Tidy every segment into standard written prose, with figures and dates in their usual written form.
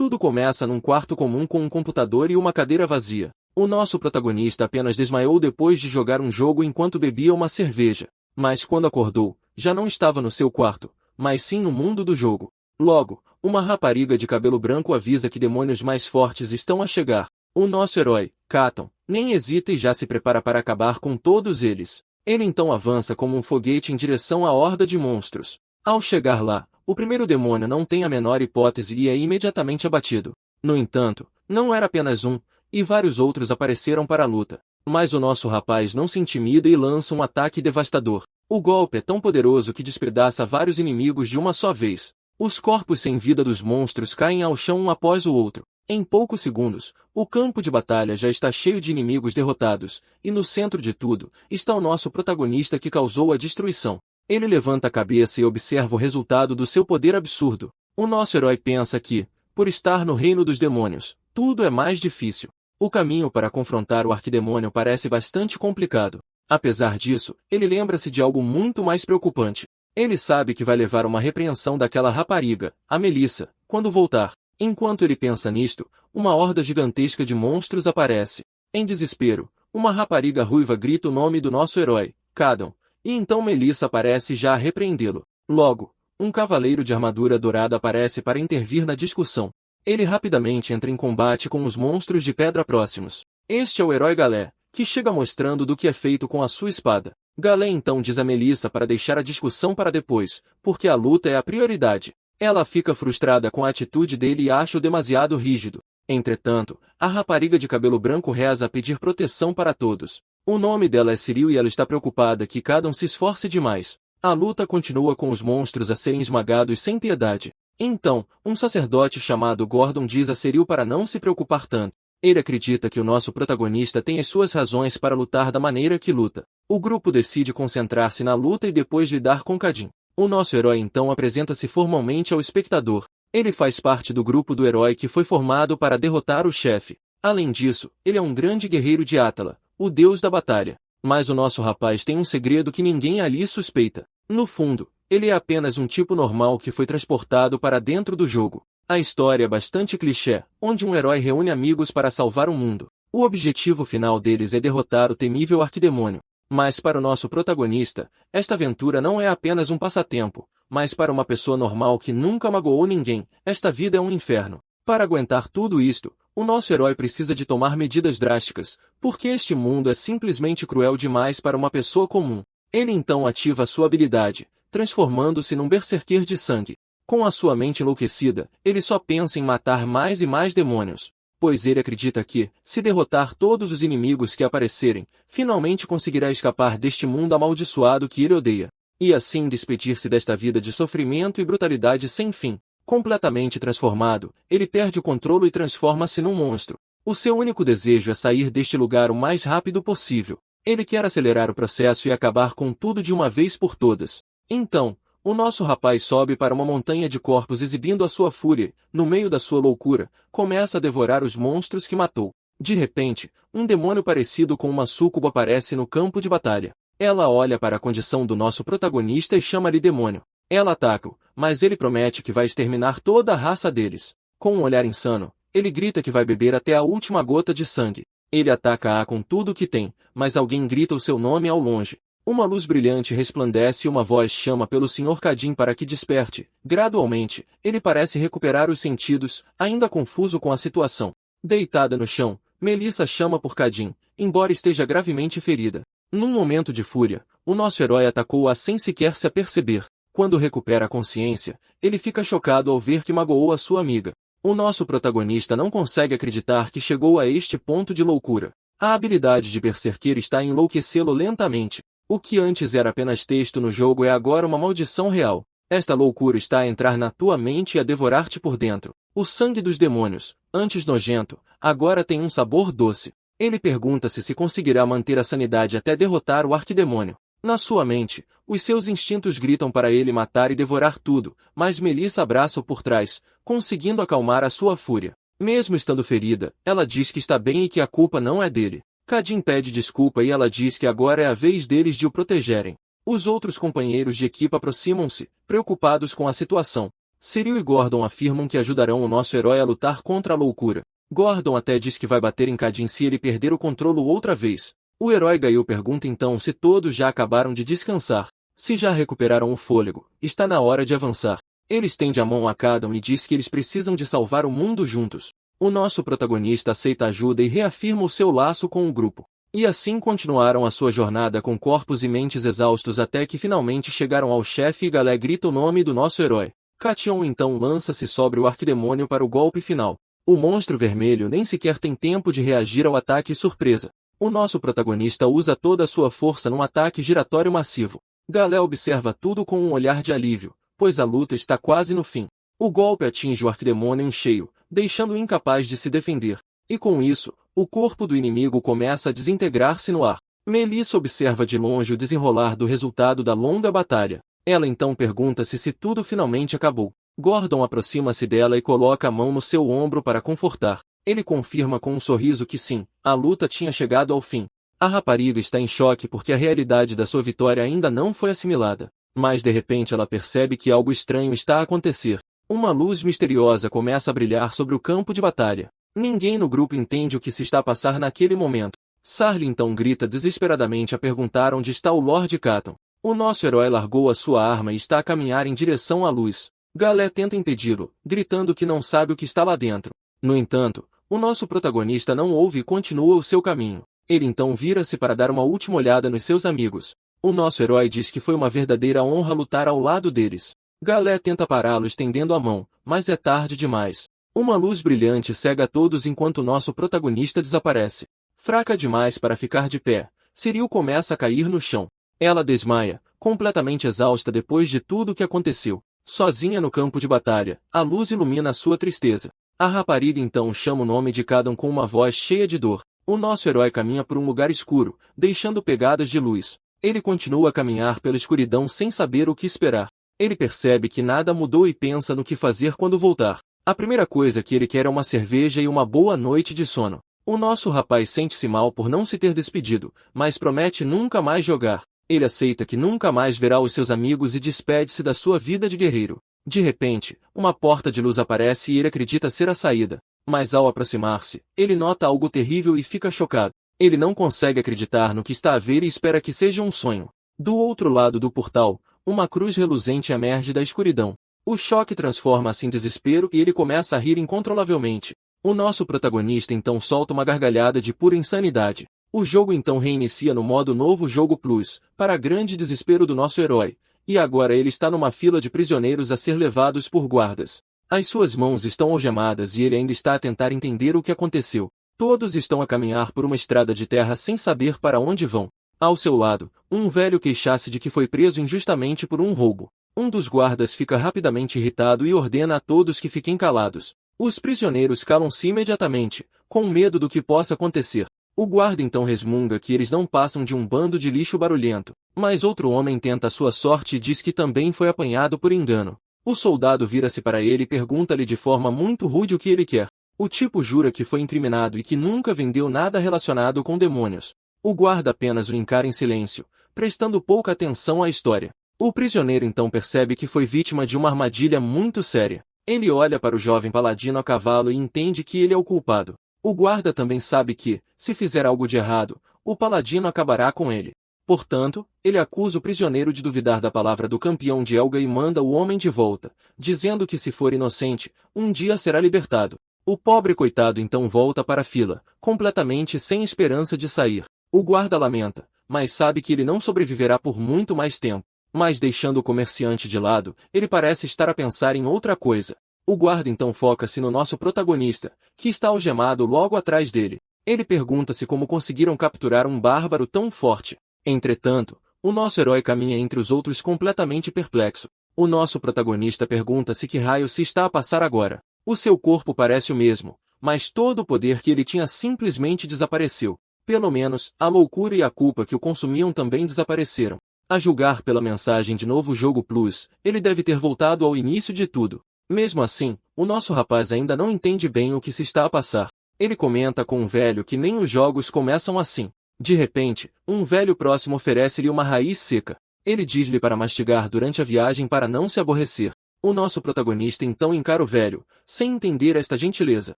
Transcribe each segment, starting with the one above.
Tudo começa num quarto comum com um computador e uma cadeira vazia. O nosso protagonista apenas desmaiou depois de jogar um jogo enquanto bebia uma cerveja. Mas quando acordou, já não estava no seu quarto, mas sim no mundo do jogo. Logo, uma rapariga de cabelo branco avisa que demônios mais fortes estão a chegar. O nosso herói, Katon, nem hesita e já se prepara para acabar com todos eles. Ele então avança como um foguete em direção à horda de monstros. Ao chegar lá, o primeiro demônio não tem a menor hipótese e é imediatamente abatido. No entanto, não era apenas um, e vários outros apareceram para a luta. Mas o nosso rapaz não se intimida e lança um ataque devastador. O golpe é tão poderoso que despedaça vários inimigos de uma só vez. Os corpos sem vida dos monstros caem ao chão um após o outro. Em poucos segundos, o campo de batalha já está cheio de inimigos derrotados, e no centro de tudo, está o nosso protagonista que causou a destruição. Ele levanta a cabeça e observa o resultado do seu poder absurdo. O nosso herói pensa que, por estar no reino dos demônios, tudo é mais difícil. O caminho para confrontar o arquidemônio parece bastante complicado. Apesar disso, ele lembra-se de algo muito mais preocupante. Ele sabe que vai levar uma repreensão daquela rapariga, a Melissa, quando voltar. Enquanto ele pensa nisto, uma horda gigantesca de monstros aparece. Em desespero, uma rapariga ruiva grita o nome do nosso herói, Katon, e então Melissa aparece já a repreendê-lo. Logo, um cavaleiro de armadura dourada aparece para intervir na discussão. Ele rapidamente entra em combate com os monstros de pedra próximos. Este é o herói Galé, que chega mostrando do que é feito com a sua espada. Galé então diz a Melissa para deixar a discussão para depois, porque a luta é a prioridade. Ela fica frustrada com a atitude dele e acha-o demasiado rígido. Entretanto, a rapariga de cabelo branco reza a pedir proteção para todos. O nome dela é Cyril e ela está preocupada que Katon se esforce demais. A luta continua com os monstros a serem esmagados sem piedade. Então, um sacerdote chamado Gordon diz a Cyril para não se preocupar tanto. Ele acredita que o nosso protagonista tem as suas razões para lutar da maneira que luta. O grupo decide concentrar-se na luta e depois lidar com Kadin. O nosso herói então apresenta-se formalmente ao espectador. Ele faz parte do grupo do herói que foi formado para derrotar o chefe. Além disso, ele é um grande guerreiro de Atala, o deus da batalha. Mas o nosso rapaz tem um segredo que ninguém ali suspeita. No fundo, ele é apenas um tipo normal que foi transportado para dentro do jogo. A história é bastante clichê, onde um herói reúne amigos para salvar o mundo. O objetivo final deles é derrotar o temível arquidemônio. Mas para o nosso protagonista, esta aventura não é apenas um passatempo, mas para uma pessoa normal que nunca magoou ninguém, esta vida é um inferno. Para aguentar tudo isto, o nosso herói precisa de tomar medidas drásticas, porque este mundo é simplesmente cruel demais para uma pessoa comum. Ele então ativa sua habilidade, transformando-se num berserker de sangue. Com a sua mente enlouquecida, ele só pensa em matar mais e mais demônios. Pois ele acredita que, se derrotar todos os inimigos que aparecerem, finalmente conseguirá escapar deste mundo amaldiçoado que ele odeia. E assim despedir-se desta vida de sofrimento e brutalidade sem fim. Completamente transformado, ele perde o controle e transforma-se num monstro. O seu único desejo é sair deste lugar o mais rápido possível. Ele quer acelerar o processo e acabar com tudo de uma vez por todas. Então, o nosso rapaz sobe para uma montanha de corpos exibindo a sua fúria, no meio da sua loucura, começa a devorar os monstros que matou. De repente, um demônio parecido com uma súcuba aparece no campo de batalha. Ela olha para a condição do nosso protagonista e chama-lhe demônio. Ela ataca-o, mas ele promete que vai exterminar toda a raça deles. Com um olhar insano, ele grita que vai beber até a última gota de sangue. Ele ataca-a com tudo o que tem, mas alguém grita o seu nome ao longe. Uma luz brilhante resplandece e uma voz chama pelo Sr. Kadin para que desperte. Gradualmente, ele parece recuperar os sentidos, ainda confuso com a situação. Deitada no chão, Melissa chama por Kadin, embora esteja gravemente ferida. Num momento de fúria, o nosso herói atacou-a sem sequer se aperceber. Quando recupera a consciência, ele fica chocado ao ver que magoou a sua amiga. O nosso protagonista não consegue acreditar que chegou a este ponto de loucura. A habilidade de Berserker está a enlouquecê-lo lentamente. O que antes era apenas texto no jogo é agora uma maldição real. Esta loucura está a entrar na tua mente e a devorar-te por dentro. O sangue dos demônios, antes nojento, agora tem um sabor doce. Ele pergunta-se se conseguirá manter a sanidade até derrotar o arquidemônio. Na sua mente, os seus instintos gritam para ele matar e devorar tudo, mas Melissa abraça-o por trás, conseguindo acalmar a sua fúria. Mesmo estando ferida, ela diz que está bem e que a culpa não é dele. Kadin pede desculpa e ela diz que agora é a vez deles de o protegerem. Os outros companheiros de equipa aproximam-se, preocupados com a situação. Cyril e Gordon afirmam que ajudarão o nosso herói a lutar contra a loucura. Gordon até diz que vai bater em Cadin se ele perder o controle outra vez. O herói Gail pergunta então se todos já acabaram de descansar. Se já recuperaram o fôlego, está na hora de avançar. Ele estende a mão a Cadon e diz que eles precisam de salvar o mundo juntos. O nosso protagonista aceita ajuda e reafirma o seu laço com o grupo. E assim continuaram a sua jornada com corpos e mentes exaustos até que finalmente chegaram ao chefe e Galé grita o nome do nosso herói. Cation então lança-se sobre o arquidemônio para o golpe final. O monstro vermelho nem sequer tem tempo de reagir ao ataque surpresa. O nosso protagonista usa toda a sua força num ataque giratório massivo. Galé observa tudo com um olhar de alívio, pois a luta está quase no fim. O golpe atinge o arquidemônio em cheio, deixando-o incapaz de se defender. E com isso, o corpo do inimigo começa a desintegrar-se no ar. Melissa observa de longe o desenrolar do resultado da longa batalha. Ela então pergunta-se se tudo finalmente acabou. Gordon aproxima-se dela e coloca a mão no seu ombro para confortar. Ele confirma com um sorriso que sim, a luta tinha chegado ao fim. A rapariga está em choque porque a realidade da sua vitória ainda não foi assimilada. Mas de repente ela percebe que algo estranho está a acontecer. Uma luz misteriosa começa a brilhar sobre o campo de batalha. Ninguém no grupo entende o que se está a passar naquele momento. Sarli então grita desesperadamente a perguntar onde está o Lord Caton. O nosso herói largou a sua arma e está a caminhar em direção à luz. Galé tenta impedi-lo, gritando que não sabe o que está lá dentro. No entanto, o nosso protagonista não ouve e continua o seu caminho. Ele então vira-se para dar uma última olhada nos seus amigos. O nosso herói diz que foi uma verdadeira honra lutar ao lado deles. Galé tenta pará-lo estendendo a mão, mas é tarde demais. Uma luz brilhante cega a todos enquanto o nosso protagonista desaparece. Fraca demais para ficar de pé, Cyril começa a cair no chão. Ela desmaia, completamente exausta depois de tudo o que aconteceu. Sozinha no campo de batalha, a luz ilumina a sua tristeza. A rapariga então chama o nome de Cadon com uma voz cheia de dor. O nosso herói caminha por um lugar escuro, deixando pegadas de luz. Ele continua a caminhar pela escuridão sem saber o que esperar. Ele percebe que nada mudou e pensa no que fazer quando voltar. A primeira coisa que ele quer é uma cerveja e uma boa noite de sono. O nosso rapaz sente-se mal por não se ter despedido, mas promete nunca mais jogar. Ele aceita que nunca mais verá os seus amigos e despede-se da sua vida de guerreiro. De repente, uma porta de luz aparece e ele acredita ser a saída. Mas ao aproximar-se, ele nota algo terrível e fica chocado. Ele não consegue acreditar no que está a ver e espera que seja um sonho. Do outro lado do portal, uma cruz reluzente emerge da escuridão. O choque transforma-se em desespero e ele começa a rir incontrolavelmente. O nosso protagonista então solta uma gargalhada de pura insanidade. O jogo então reinicia no modo Novo Jogo Plus, para grande desespero do nosso herói. E agora ele está numa fila de prisioneiros a ser levados por guardas. As suas mãos estão algemadas e ele ainda está a tentar entender o que aconteceu. Todos estão a caminhar por uma estrada de terra sem saber para onde vão. Ao seu lado, um velho queixa-se de que foi preso injustamente por um roubo. Um dos guardas fica rapidamente irritado e ordena a todos que fiquem calados. Os prisioneiros calam-se imediatamente, com medo do que possa acontecer. O guarda então resmunga que eles não passam de um bando de lixo barulhento. Mas outro homem tenta a sua sorte e diz que também foi apanhado por engano. O soldado vira-se para ele e pergunta-lhe de forma muito rude o que ele quer. O tipo jura que foi incriminado e que nunca vendeu nada relacionado com demônios. O guarda apenas o encara em silêncio, prestando pouca atenção à história. O prisioneiro então percebe que foi vítima de uma armadilha muito séria. Ele olha para o jovem paladino a cavalo e entende que ele é o culpado. O guarda também sabe que, se fizer algo de errado, o paladino acabará com ele. Portanto, ele acusa o prisioneiro de duvidar da palavra do campeão de Elga e manda o homem de volta, dizendo que se for inocente, um dia será libertado. O pobre coitado então volta para a fila, completamente sem esperança de sair. O guarda lamenta, mas sabe que ele não sobreviverá por muito mais tempo. Mas deixando o comerciante de lado, ele parece estar a pensar em outra coisa. O guarda então foca-se no nosso protagonista, que está algemado logo atrás dele. Ele pergunta-se como conseguiram capturar um bárbaro tão forte. Entretanto, o nosso herói caminha entre os outros completamente perplexo. O nosso protagonista pergunta-se que raio se está a passar agora. O seu corpo parece o mesmo, mas todo o poder que ele tinha simplesmente desapareceu. Pelo menos, a loucura e a culpa que o consumiam também desapareceram. A julgar pela mensagem de Novo Jogo Plus, ele deve ter voltado ao início de tudo. Mesmo assim, o nosso rapaz ainda não entende bem o que se está a passar. Ele comenta com um velho que nem os jogos começam assim. De repente, um velho próximo oferece-lhe uma raiz seca. Ele diz-lhe para mastigar durante a viagem para não se aborrecer. O nosso protagonista então encara o velho, sem entender esta gentileza.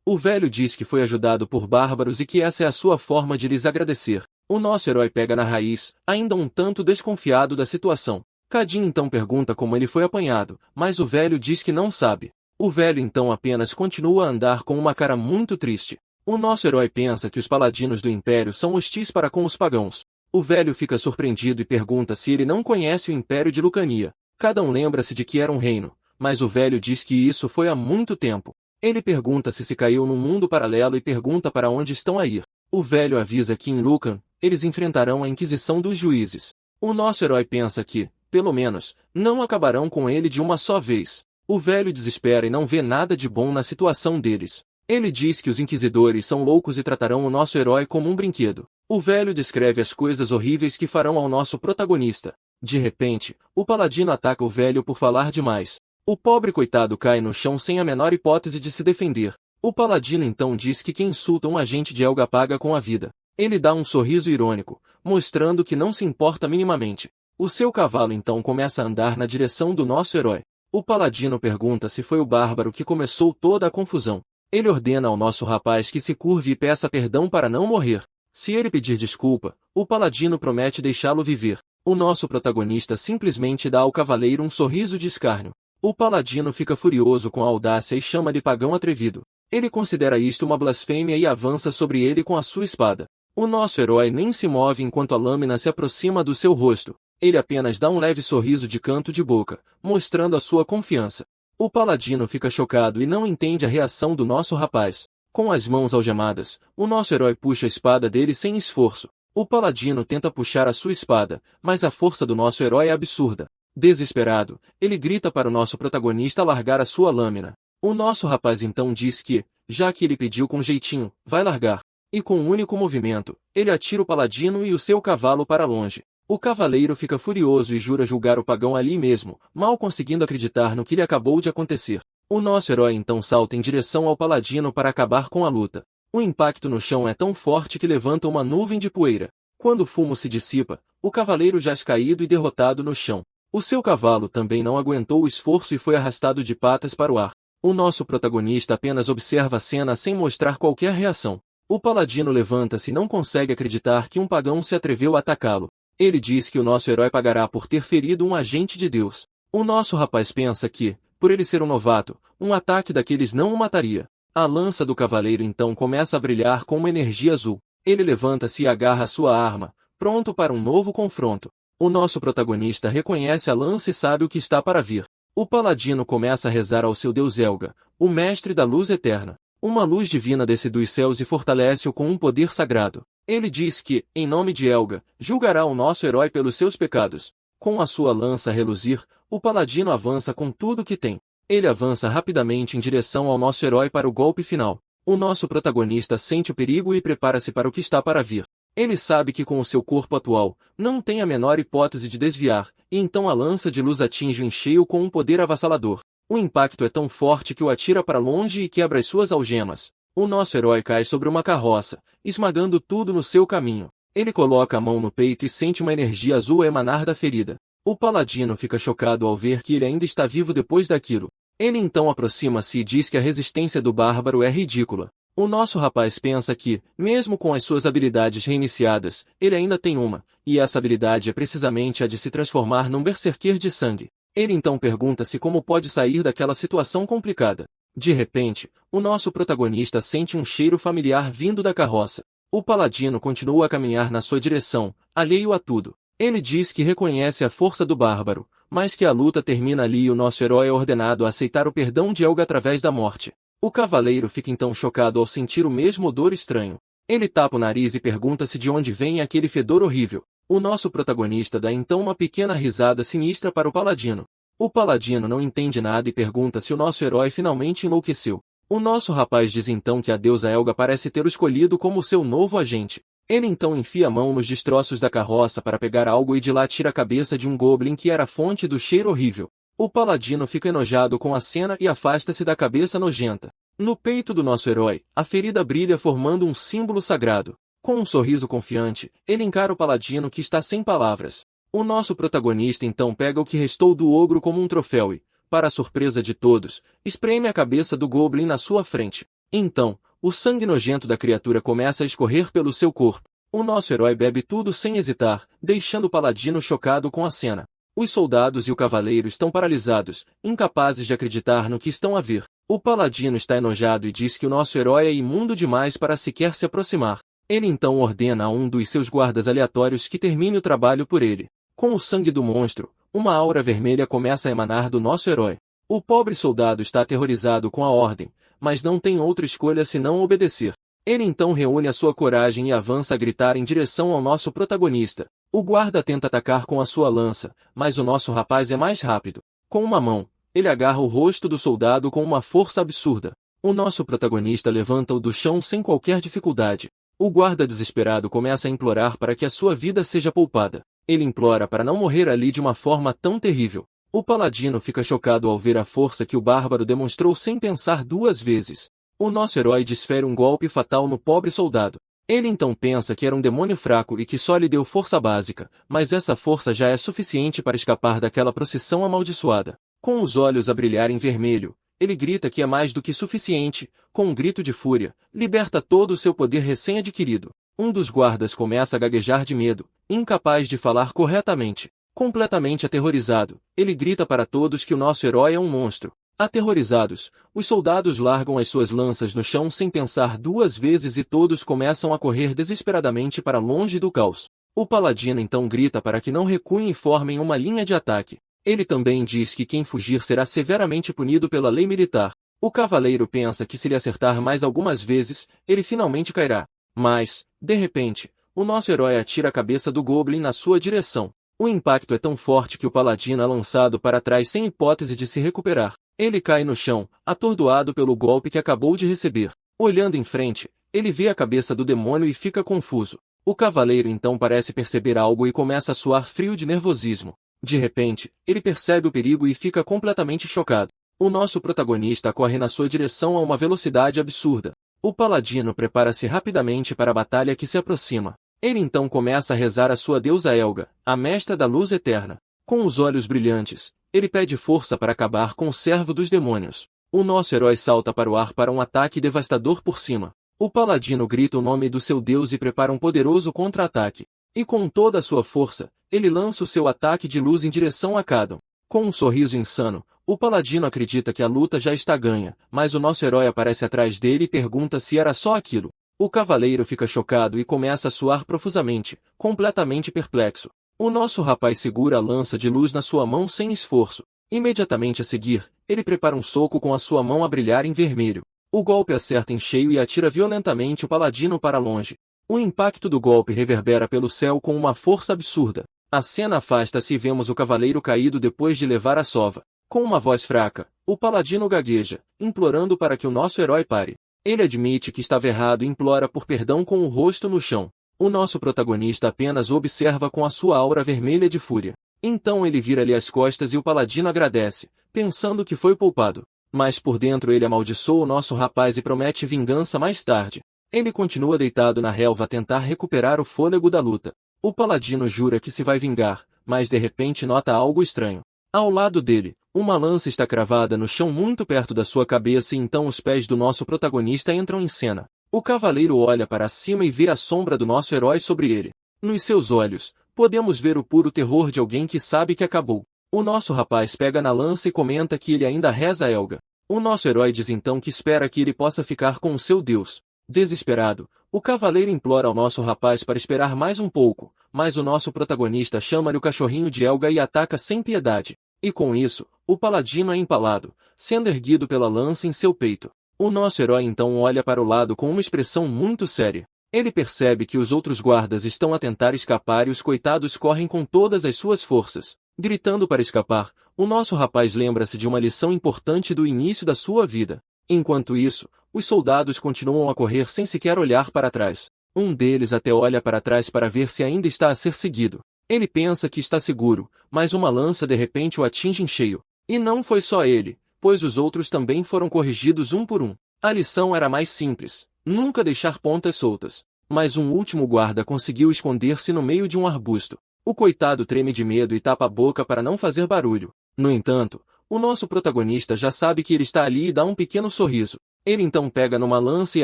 O velho diz que foi ajudado por bárbaros e que essa é a sua forma de lhes agradecer. O nosso herói pega na raiz, ainda um tanto desconfiado da situação. Cadin então pergunta como ele foi apanhado, mas o velho diz que não sabe. O velho então apenas continua a andar com uma cara muito triste. O nosso herói pensa que os paladinos do Império são hostis para com os pagãos. O velho fica surpreendido e pergunta se ele não conhece o Império de Lucania. Cada um lembra-se de que era um reino, mas o velho diz que isso foi há muito tempo. Ele pergunta se caiu num mundo paralelo e pergunta para onde estão a ir. O velho avisa que em Lucan, eles enfrentarão a Inquisição dos Juízes. O nosso herói pensa que, pelo menos, não acabarão com ele de uma só vez. O velho desespera e não vê nada de bom na situação deles. Ele diz que os inquisidores são loucos e tratarão o nosso herói como um brinquedo. O velho descreve as coisas horríveis que farão ao nosso protagonista. De repente, o paladino ataca o velho por falar demais. O pobre coitado cai no chão sem a menor hipótese de se defender. O paladino então diz que quem insulta um agente de Elga paga com a vida. Ele dá um sorriso irônico, mostrando que não se importa minimamente. O seu cavalo então começa a andar na direção do nosso herói. O paladino pergunta se foi o bárbaro que começou toda a confusão. Ele ordena ao nosso rapaz que se curve e peça perdão para não morrer. Se ele pedir desculpa, o paladino promete deixá-lo viver. O nosso protagonista simplesmente dá ao cavaleiro um sorriso de escárnio. O paladino fica furioso com a audácia e chama de pagão atrevido. Ele considera isto uma blasfêmia e avança sobre ele com a sua espada. O nosso herói nem se move enquanto a lâmina se aproxima do seu rosto. Ele apenas dá um leve sorriso de canto de boca, mostrando a sua confiança. O paladino fica chocado e não entende a reação do nosso rapaz. Com as mãos algemadas, o nosso herói puxa a espada dele sem esforço. O paladino tenta puxar a sua espada, mas a força do nosso herói é absurda. Desesperado, ele grita para o nosso protagonista largar a sua lâmina. O nosso rapaz então diz que, já que ele pediu com jeitinho, vai largar. E com um único movimento, ele atira o paladino e o seu cavalo para longe. O cavaleiro fica furioso e jura julgar o pagão ali mesmo, mal conseguindo acreditar no que lhe acabou de acontecer. O nosso herói então salta em direção ao paladino para acabar com a luta. O impacto no chão é tão forte que levanta uma nuvem de poeira. Quando o fumo se dissipa, o cavaleiro jaz caído e derrotado no chão. O seu cavalo também não aguentou o esforço e foi arrastado de patas para o ar. O nosso protagonista apenas observa a cena sem mostrar qualquer reação. O paladino levanta-se e não consegue acreditar que um pagão se atreveu a atacá-lo. Ele diz que o nosso herói pagará por ter ferido um agente de Deus. O nosso rapaz pensa que, por ele ser um novato, um ataque daqueles não o mataria. A lança do cavaleiro então começa a brilhar com uma energia azul. Ele levanta-se e agarra sua arma, pronto para um novo confronto. O nosso protagonista reconhece a lança e sabe o que está para vir. O paladino começa a rezar ao seu deus Elga, o mestre da luz eterna. Uma luz divina desce dos céus e fortalece-o com um poder sagrado. Ele diz que, em nome de Elga, julgará o nosso herói pelos seus pecados. Com a sua lança a reluzir, o paladino avança com tudo o que tem. Ele avança rapidamente em direção ao nosso herói para o golpe final. O nosso protagonista sente o perigo e prepara-se para o que está para vir. Ele sabe que com o seu corpo atual, não tem a menor hipótese de desviar, e então a lança de luz atinge em cheio com um poder avassalador. O impacto é tão forte que o atira para longe e quebra as suas algemas. O nosso herói cai sobre uma carroça, esmagando tudo no seu caminho. Ele coloca a mão no peito e sente uma energia azul emanar da ferida. O paladino fica chocado ao ver que ele ainda está vivo depois daquilo. Ele então aproxima-se e diz que a resistência do bárbaro é ridícula. O nosso rapaz pensa que, mesmo com as suas habilidades reiniciadas, ele ainda tem uma, e essa habilidade é precisamente a de se transformar num berserker de sangue. Ele então pergunta-se como pode sair daquela situação complicada. De repente, o nosso protagonista sente um cheiro familiar vindo da carroça. O paladino continua a caminhar na sua direção, alheio a tudo. Ele diz que reconhece a força do bárbaro, mas que a luta termina ali e o nosso herói é ordenado a aceitar o perdão de Elga através da morte. O cavaleiro fica então chocado ao sentir o mesmo odor estranho. Ele tapa o nariz e pergunta-se de onde vem aquele fedor horrível. O nosso protagonista dá então uma pequena risada sinistra para o paladino. O paladino não entende nada e pergunta se o nosso herói finalmente enlouqueceu. O nosso rapaz diz então que a deusa Elga parece ter o escolhido como seu novo agente. Ele então enfia a mão nos destroços da carroça para pegar algo e de lá tira a cabeça de um goblin que era a fonte do cheiro horrível. O paladino fica enojado com a cena e afasta-se da cabeça nojenta. No peito do nosso herói, a ferida brilha formando um símbolo sagrado. Com um sorriso confiante, ele encara o paladino que está sem palavras. O nosso protagonista então pega o que restou do ogro como um troféu e, para a surpresa de todos, espreme a cabeça do Goblin na sua frente. Então, o sangue nojento da criatura começa a escorrer pelo seu corpo. O nosso herói bebe tudo sem hesitar, deixando o paladino chocado com a cena. Os soldados e o cavaleiro estão paralisados, incapazes de acreditar no que estão a ver. O paladino está enojado e diz que o nosso herói é imundo demais para sequer se aproximar. Ele então ordena a um dos seus guardas aleatórios que termine o trabalho por ele. Com o sangue do monstro, uma aura vermelha começa a emanar do nosso herói. O pobre soldado está aterrorizado com a ordem, mas não tem outra escolha senão obedecer. Ele então reúne a sua coragem e avança a gritar em direção ao nosso protagonista. O guarda tenta atacar com a sua lança, mas o nosso rapaz é mais rápido. Com uma mão, ele agarra o rosto do soldado com uma força absurda. O nosso protagonista levanta-o do chão sem qualquer dificuldade. O guarda desesperado começa a implorar para que a sua vida seja poupada. Ele implora para não morrer ali de uma forma tão terrível. O paladino fica chocado ao ver a força que o bárbaro demonstrou sem pensar duas vezes. O nosso herói desfere um golpe fatal no pobre soldado. Ele então pensa que era um demônio fraco e que só lhe deu força básica, mas essa força já é suficiente para escapar daquela procissão amaldiçoada. Com os olhos a brilhar em vermelho, ele grita que é mais do que suficiente, com um grito de fúria, liberta todo o seu poder recém-adquirido. Um dos guardas começa a gaguejar de medo, incapaz de falar corretamente. Completamente aterrorizado, ele grita para todos que o nosso herói é um monstro. Aterrorizados, os soldados largam as suas lanças no chão sem pensar duas vezes e todos começam a correr desesperadamente para longe do caos. O paladino então grita para que não recuem e formem uma linha de ataque. Ele também diz que quem fugir será severamente punido pela lei militar. O cavaleiro pensa que se lhe acertar mais algumas vezes, ele finalmente cairá. Mas, de repente, o nosso herói atira a cabeça do Goblin na sua direção. O impacto é tão forte que o paladino é lançado para trás sem hipótese de se recuperar. Ele cai no chão, atordoado pelo golpe que acabou de receber. Olhando em frente, ele vê a cabeça do demônio e fica confuso. O cavaleiro então parece perceber algo e começa a suar frio de nervosismo. De repente, ele percebe o perigo e fica completamente chocado. O nosso protagonista corre na sua direção a uma velocidade absurda. O paladino prepara-se rapidamente para a batalha que se aproxima. Ele então começa a rezar a sua deusa Helga, a mestra da luz eterna. Com os olhos brilhantes, ele pede força para acabar com o servo dos demônios. O nosso herói salta para o ar para um ataque devastador por cima. O paladino grita o nome do seu deus e prepara um poderoso contra-ataque. E com toda a sua força, ele lança o seu ataque de luz em direção a Cadon. Com um sorriso insano, o paladino acredita que a luta já está ganha, mas o nosso herói aparece atrás dele e pergunta se era só aquilo. O cavaleiro fica chocado e começa a suar profusamente, completamente perplexo. O nosso rapaz segura a lança de luz na sua mão sem esforço. Imediatamente a seguir, ele prepara um soco com a sua mão a brilhar em vermelho. O golpe acerta em cheio e atira violentamente o paladino para longe. O impacto do golpe reverbera pelo céu com uma força absurda. A cena afasta-se e vemos o cavaleiro caído depois de levar a sova. Com uma voz fraca, o paladino gagueja, implorando para que o nosso herói pare. Ele admite que estava errado e implora por perdão com o rosto no chão. O nosso protagonista apenas o observa com a sua aura vermelha de fúria. Então ele vira-lhe as costas e o paladino agradece, pensando que foi poupado. Mas por dentro ele amaldiçoa o nosso rapaz e promete vingança mais tarde. Ele continua deitado na relva a tentar recuperar o fôlego da luta. O paladino jura que se vai vingar, mas de repente nota algo estranho. Ao lado dele, uma lança está cravada no chão muito perto da sua cabeça e então os pés do nosso protagonista entram em cena. O cavaleiro olha para cima e vê a sombra do nosso herói sobre ele. Nos seus olhos, podemos ver o puro terror de alguém que sabe que acabou. O nosso rapaz pega na lança e comenta que ele ainda reza a Helga. O nosso herói diz então que espera que ele possa ficar com o seu Deus. Desesperado, o cavaleiro implora ao nosso rapaz para esperar mais um pouco, mas o nosso protagonista chama-lhe o cachorrinho de Helga e ataca sem piedade. E com isso, o paladino é empalado, sendo erguido pela lança em seu peito. O nosso herói então olha para o lado com uma expressão muito séria. Ele percebe que os outros guardas estão a tentar escapar e os coitados correm com todas as suas forças. Gritando para escapar, o nosso rapaz lembra-se de uma lição importante do início da sua vida. Enquanto isso, os soldados continuam a correr sem sequer olhar para trás. Um deles até olha para trás para ver se ainda está a ser seguido. Ele pensa que está seguro, mas uma lança de repente o atinge em cheio. E não foi só ele, pois os outros também foram corrigidos um por um. A lição era mais simples, nunca deixar pontas soltas. Mas um último guarda conseguiu esconder-se no meio de um arbusto. O coitado treme de medo e tapa a boca para não fazer barulho. No entanto, O nosso protagonista já sabe que ele está ali e dá um pequeno sorriso. Ele então pega numa lança e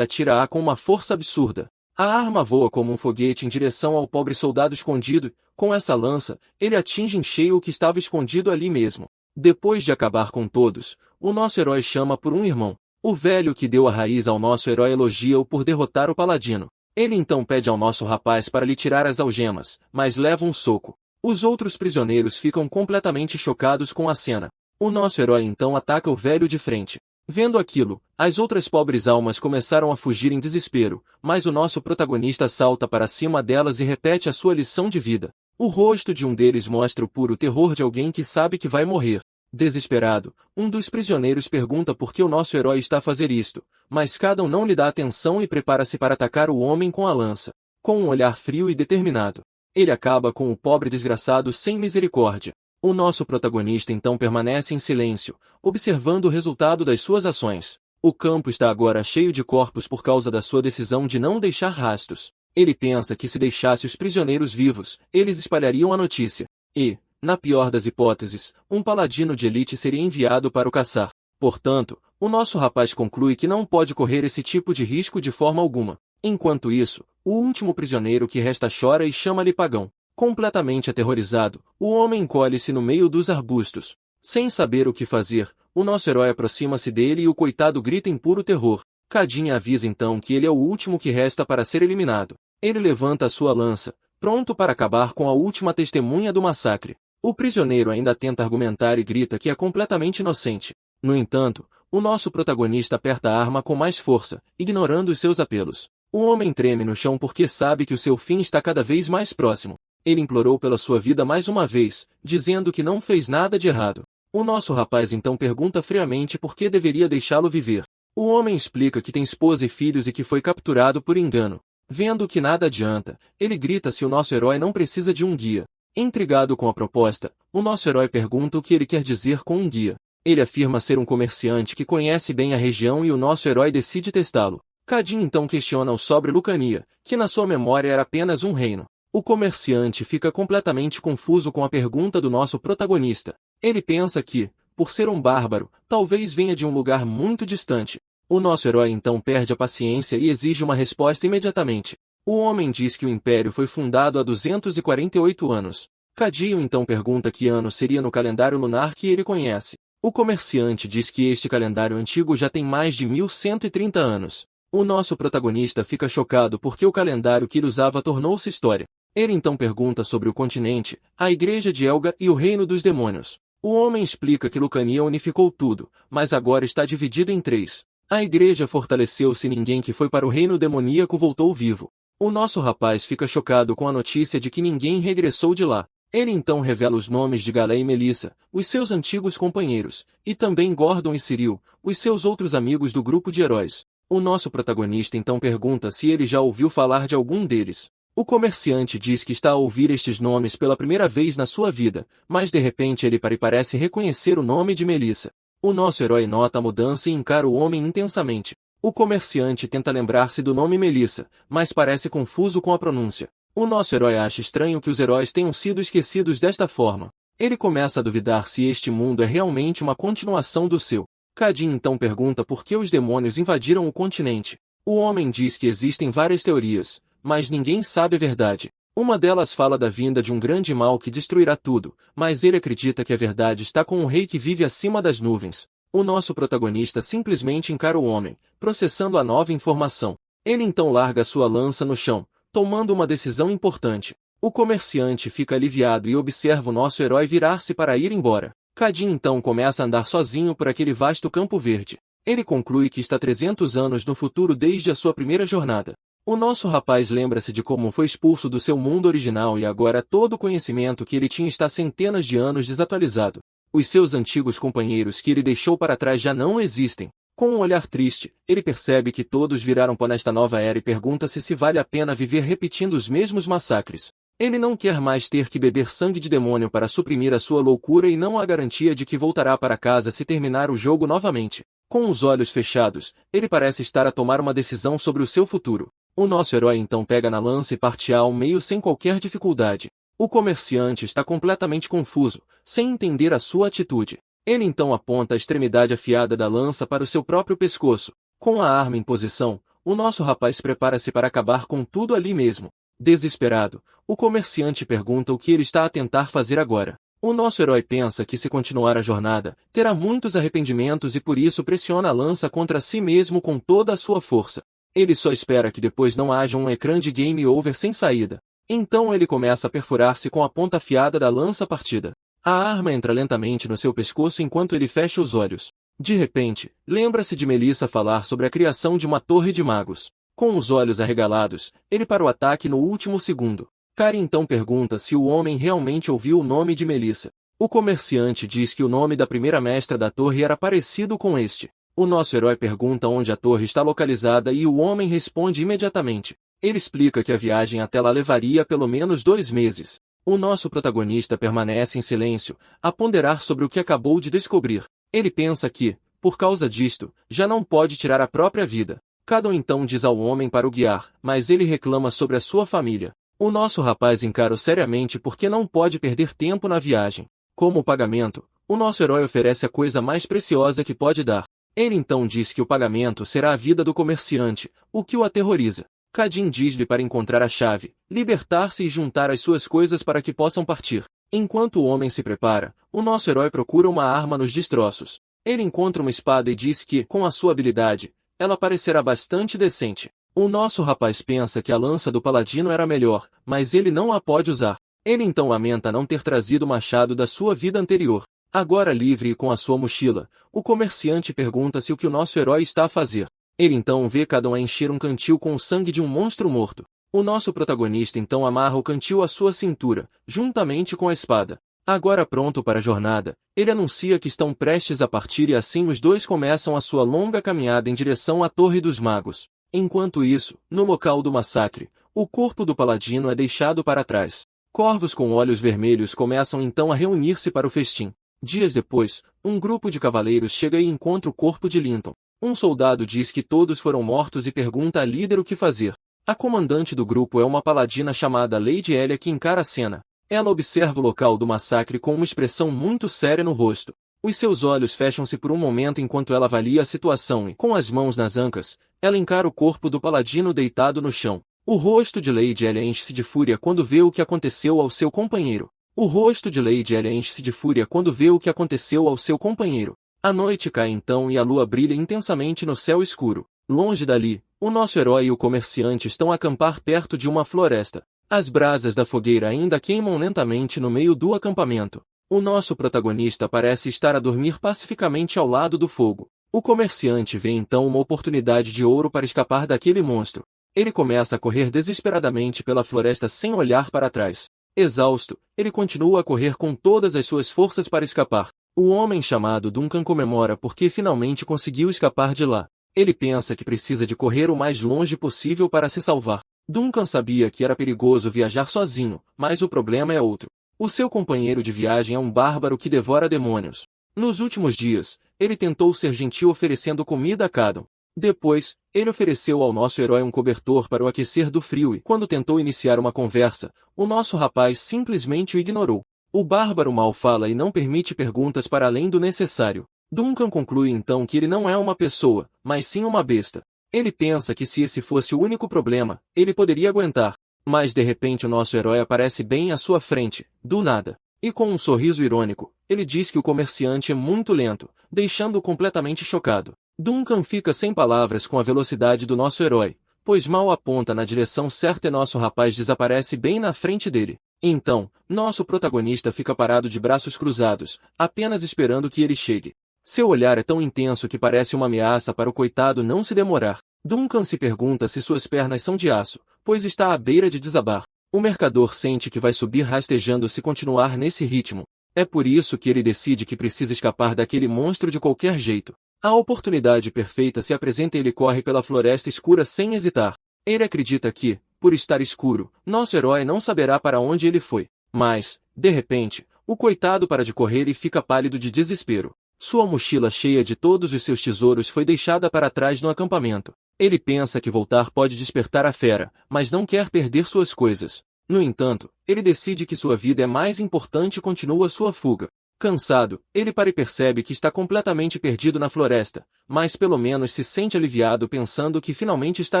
atira-a com uma força absurda. A arma voa como um foguete em direção ao pobre soldado escondido. Com essa lança, ele atinge em cheio o que estava escondido ali mesmo. Depois de acabar com todos, o nosso herói chama por um irmão. O velho que deu a raiz ao nosso herói elogia-o por derrotar o paladino. Ele então pede ao nosso rapaz para lhe tirar as algemas, mas leva um soco. Os outros prisioneiros ficam completamente chocados com a cena. O nosso herói então ataca o velho de frente. Vendo aquilo, as outras pobres almas começaram a fugir em desespero, mas o nosso protagonista salta para cima delas e repete a sua lição de vida. O rosto de um deles mostra o puro terror de alguém que sabe que vai morrer. Desesperado, um dos prisioneiros pergunta por que o nosso herói está a fazer isto, mas cada um não lhe dá atenção e prepara-se para atacar o homem com a lança. Com um olhar frio e determinado, ele acaba com o pobre desgraçado sem misericórdia. O nosso protagonista então permanece em silêncio, observando o resultado das suas ações. O campo está agora cheio de corpos por causa da sua decisão de não deixar rastros. Ele pensa que se deixasse os prisioneiros vivos, eles espalhariam a notícia. E, na pior das hipóteses, um paladino de elite seria enviado para o caçar. Portanto, o nosso rapaz conclui que não pode correr esse tipo de risco de forma alguma. Enquanto isso, o último prisioneiro que resta chora e chama-lhe pagão. Completamente aterrorizado, o homem encolhe-se no meio dos arbustos. Sem saber o que fazer, o nosso herói aproxima-se dele e o coitado grita em puro terror. Kadin avisa então que ele é o último que resta para ser eliminado. Ele levanta a sua lança, pronto para acabar com a última testemunha do massacre. O prisioneiro ainda tenta argumentar e grita que é completamente inocente. No entanto, o nosso protagonista aperta a arma com mais força, ignorando os seus apelos. O homem treme no chão porque sabe que o seu fim está cada vez mais próximo. Ele implorou pela sua vida mais uma vez, dizendo que não fez nada de errado. O nosso rapaz então pergunta friamente por que deveria deixá-lo viver. O homem explica que tem esposa e filhos e que foi capturado por engano. Vendo que nada adianta, ele grita se o nosso herói não precisa de um guia. Intrigado com a proposta, o nosso herói pergunta o que ele quer dizer com um guia. Ele afirma ser um comerciante que conhece bem a região e o nosso herói decide testá-lo. Kadin então questiona-o sobre Lucania, que na sua memória era apenas um reino. O comerciante fica completamente confuso com a pergunta do nosso protagonista. Ele pensa que, por ser um bárbaro, talvez venha de um lugar muito distante. O nosso herói então perde a paciência e exige uma resposta imediatamente. O homem diz que o Império foi fundado há 248 anos. Cadio então pergunta que ano seria no calendário lunar que ele conhece. O comerciante diz que este calendário antigo já tem mais de 1130 anos. O nosso protagonista fica chocado porque o calendário que ele usava tornou-se história. Ele então pergunta sobre o continente, a igreja de Elga e o reino dos demônios. O homem explica que Lucania unificou tudo, mas agora está dividida em três. A igreja fortaleceu-se e ninguém que foi para o reino demoníaco voltou vivo. O nosso rapaz fica chocado com a notícia de que ninguém regressou de lá. Ele então revela os nomes de Galé e Melissa, os seus antigos companheiros, e também Gordon e Cyril, os seus outros amigos do grupo de heróis. O nosso protagonista então pergunta se ele já ouviu falar de algum deles. O comerciante diz que está a ouvir estes nomes pela primeira vez na sua vida, mas de repente ele parece reconhecer o nome de Melissa. O nosso herói nota a mudança e encara o homem intensamente. O comerciante tenta lembrar-se do nome Melissa, mas parece confuso com a pronúncia. O nosso herói acha estranho que os heróis tenham sido esquecidos desta forma. Ele começa a duvidar se este mundo é realmente uma continuação do seu. Kadin então pergunta por que os demônios invadiram o continente. O homem diz que existem várias teorias, mas ninguém sabe a verdade. Uma delas fala da vinda de um grande mal que destruirá tudo, mas ele acredita que a verdade está com um rei que vive acima das nuvens. O nosso protagonista simplesmente encara o homem, processando a nova informação. Ele então larga sua lança no chão, tomando uma decisão importante. O comerciante fica aliviado e observa o nosso herói virar-se para ir embora. Kadin então começa a andar sozinho por aquele vasto campo verde. Ele conclui que está 300 anos no futuro desde a sua primeira jornada. O nosso rapaz lembra-se de como foi expulso do seu mundo original e agora todo o conhecimento que ele tinha está centenas de anos desatualizado. Os seus antigos companheiros que ele deixou para trás já não existem. Com um olhar triste, ele percebe que todos viraram pó nesta nova era e pergunta-se se vale a pena viver repetindo os mesmos massacres. Ele não quer mais ter que beber sangue de demônio para suprimir a sua loucura e não há garantia de que voltará para casa se terminar o jogo novamente. Com os olhos fechados, ele parece estar a tomar uma decisão sobre o seu futuro. O nosso herói então pega na lança e parte ao meio sem qualquer dificuldade. O comerciante está completamente confuso, sem entender a sua atitude. Ele então aponta a extremidade afiada da lança para o seu próprio pescoço. Com a arma em posição, o nosso rapaz prepara-se para acabar com tudo ali mesmo. Desesperado, o comerciante pergunta o que ele está a tentar fazer agora. O nosso herói pensa que se continuar a jornada, terá muitos arrependimentos e por isso pressiona a lança contra si mesmo com toda a sua força. Ele só espera que depois não haja um ecrã de game over sem saída. Então ele começa a perfurar-se com a ponta afiada da lança partida. A arma entra lentamente no seu pescoço enquanto ele fecha os olhos. De repente, lembra-se de Melissa falar sobre a criação de uma torre de magos. Com os olhos arregalados, ele para o ataque no último segundo. Kari então pergunta se o homem realmente ouviu o nome de Melissa. O comerciante diz que o nome da primeira mestra da torre era parecido com este. O nosso herói pergunta onde a torre está localizada e o homem responde imediatamente. Ele explica que a viagem até lá levaria pelo menos 2 meses. O nosso protagonista permanece em silêncio, a ponderar sobre o que acabou de descobrir. Ele pensa que, por causa disto, já não pode tirar a própria vida. Cadon então diz ao homem para o guiar, mas ele reclama sobre a sua família. O nosso rapaz encara-o seriamente porque não pode perder tempo na viagem. Como pagamento, o nosso herói oferece a coisa mais preciosa que pode dar. Ele então diz que o pagamento será a vida do comerciante, o que o aterroriza. Kadin diz-lhe para encontrar a chave, libertar-se e juntar as suas coisas para que possam partir. Enquanto o homem se prepara, o nosso herói procura uma arma nos destroços. Ele encontra uma espada e diz que, com a sua habilidade, ela parecerá bastante decente. O nosso rapaz pensa que a lança do paladino era melhor, mas ele não a pode usar. Ele então lamenta não ter trazido o machado da sua vida anterior. Agora livre e com a sua mochila, o comerciante pergunta-se o que o nosso herói está a fazer. Ele então vê Kadon a encher um cantil com o sangue de um monstro morto. O nosso protagonista então amarra o cantil à sua cintura, juntamente com a espada. Agora pronto para a jornada, ele anuncia que estão prestes a partir e assim os dois começam a sua longa caminhada em direção à Torre dos Magos. Enquanto isso, no local do massacre, o corpo do paladino é deixado para trás. Corvos com olhos vermelhos começam então a reunir-se para o festim. Dias depois, um grupo de cavaleiros chega e encontra o corpo de Linton. Um soldado diz que todos foram mortos e pergunta à líder o que fazer. A comandante do grupo é uma paladina chamada Lady Elia que encara a cena. Ela observa o local do massacre com uma expressão muito séria no rosto. Os seus olhos fecham-se por um momento enquanto ela avalia a situação e, com as mãos nas ancas, ela encara o corpo do paladino deitado no chão. O rosto de Lady Elia enche-se de fúria quando vê o que aconteceu ao seu companheiro. O rosto de Lady Elia enche-se de fúria quando vê o que aconteceu ao seu companheiro. A noite cai então e a lua brilha intensamente no céu escuro. Longe dali, o nosso herói e o comerciante estão a acampar perto de uma floresta. As brasas da fogueira ainda queimam lentamente no meio do acampamento. O nosso protagonista parece estar a dormir pacificamente ao lado do fogo. O comerciante vê então uma oportunidade de ouro para escapar daquele monstro. Ele começa a correr desesperadamente pela floresta sem olhar para trás. Exausto, ele continua a correr com todas as suas forças para escapar. O homem chamado Duncan comemora porque finalmente conseguiu escapar de lá. Ele pensa que precisa de correr o mais longe possível para se salvar. Duncan sabia que era perigoso viajar sozinho, mas o problema é outro. O seu companheiro de viagem é um bárbaro que devora demônios. Nos últimos dias, ele tentou ser gentil oferecendo comida a Kadon. Depois, ele ofereceu ao nosso herói um cobertor para o aquecer do frio e, quando tentou iniciar uma conversa, o nosso rapaz simplesmente o ignorou. O bárbaro mal fala e não permite perguntas para além do necessário. Duncan conclui então que ele não é uma pessoa, mas sim uma besta. Ele pensa que se esse fosse o único problema, ele poderia aguentar. Mas de repente o nosso herói aparece bem à sua frente, do nada. E com um sorriso irônico, ele diz que o comerciante é muito lento, deixando-o completamente chocado. Duncan fica sem palavras com a velocidade do nosso herói, pois mal aponta na direção certa e nosso rapaz desaparece bem na frente dele. Então, nosso protagonista fica parado de braços cruzados, apenas esperando que ele chegue. Seu olhar é tão intenso que parece uma ameaça para o coitado não se demorar. Duncan se pergunta se suas pernas são de aço, pois está à beira de desabar. O mercador sente que vai subir rastejando se continuar nesse ritmo. É por isso que ele decide que precisa escapar daquele monstro de qualquer jeito. A oportunidade perfeita se apresenta e ele corre pela floresta escura sem hesitar. Ele acredita que, por estar escuro, nosso herói não saberá para onde ele foi. Mas, de repente, o coitado para de correr e fica pálido de desespero. Sua mochila cheia de todos os seus tesouros foi deixada para trás no acampamento. Ele pensa que voltar pode despertar a fera, mas não quer perder suas coisas. No entanto, ele decide que sua vida é mais importante e continua sua fuga. Cansado, ele para e percebe que está completamente perdido na floresta, mas pelo menos se sente aliviado pensando que finalmente está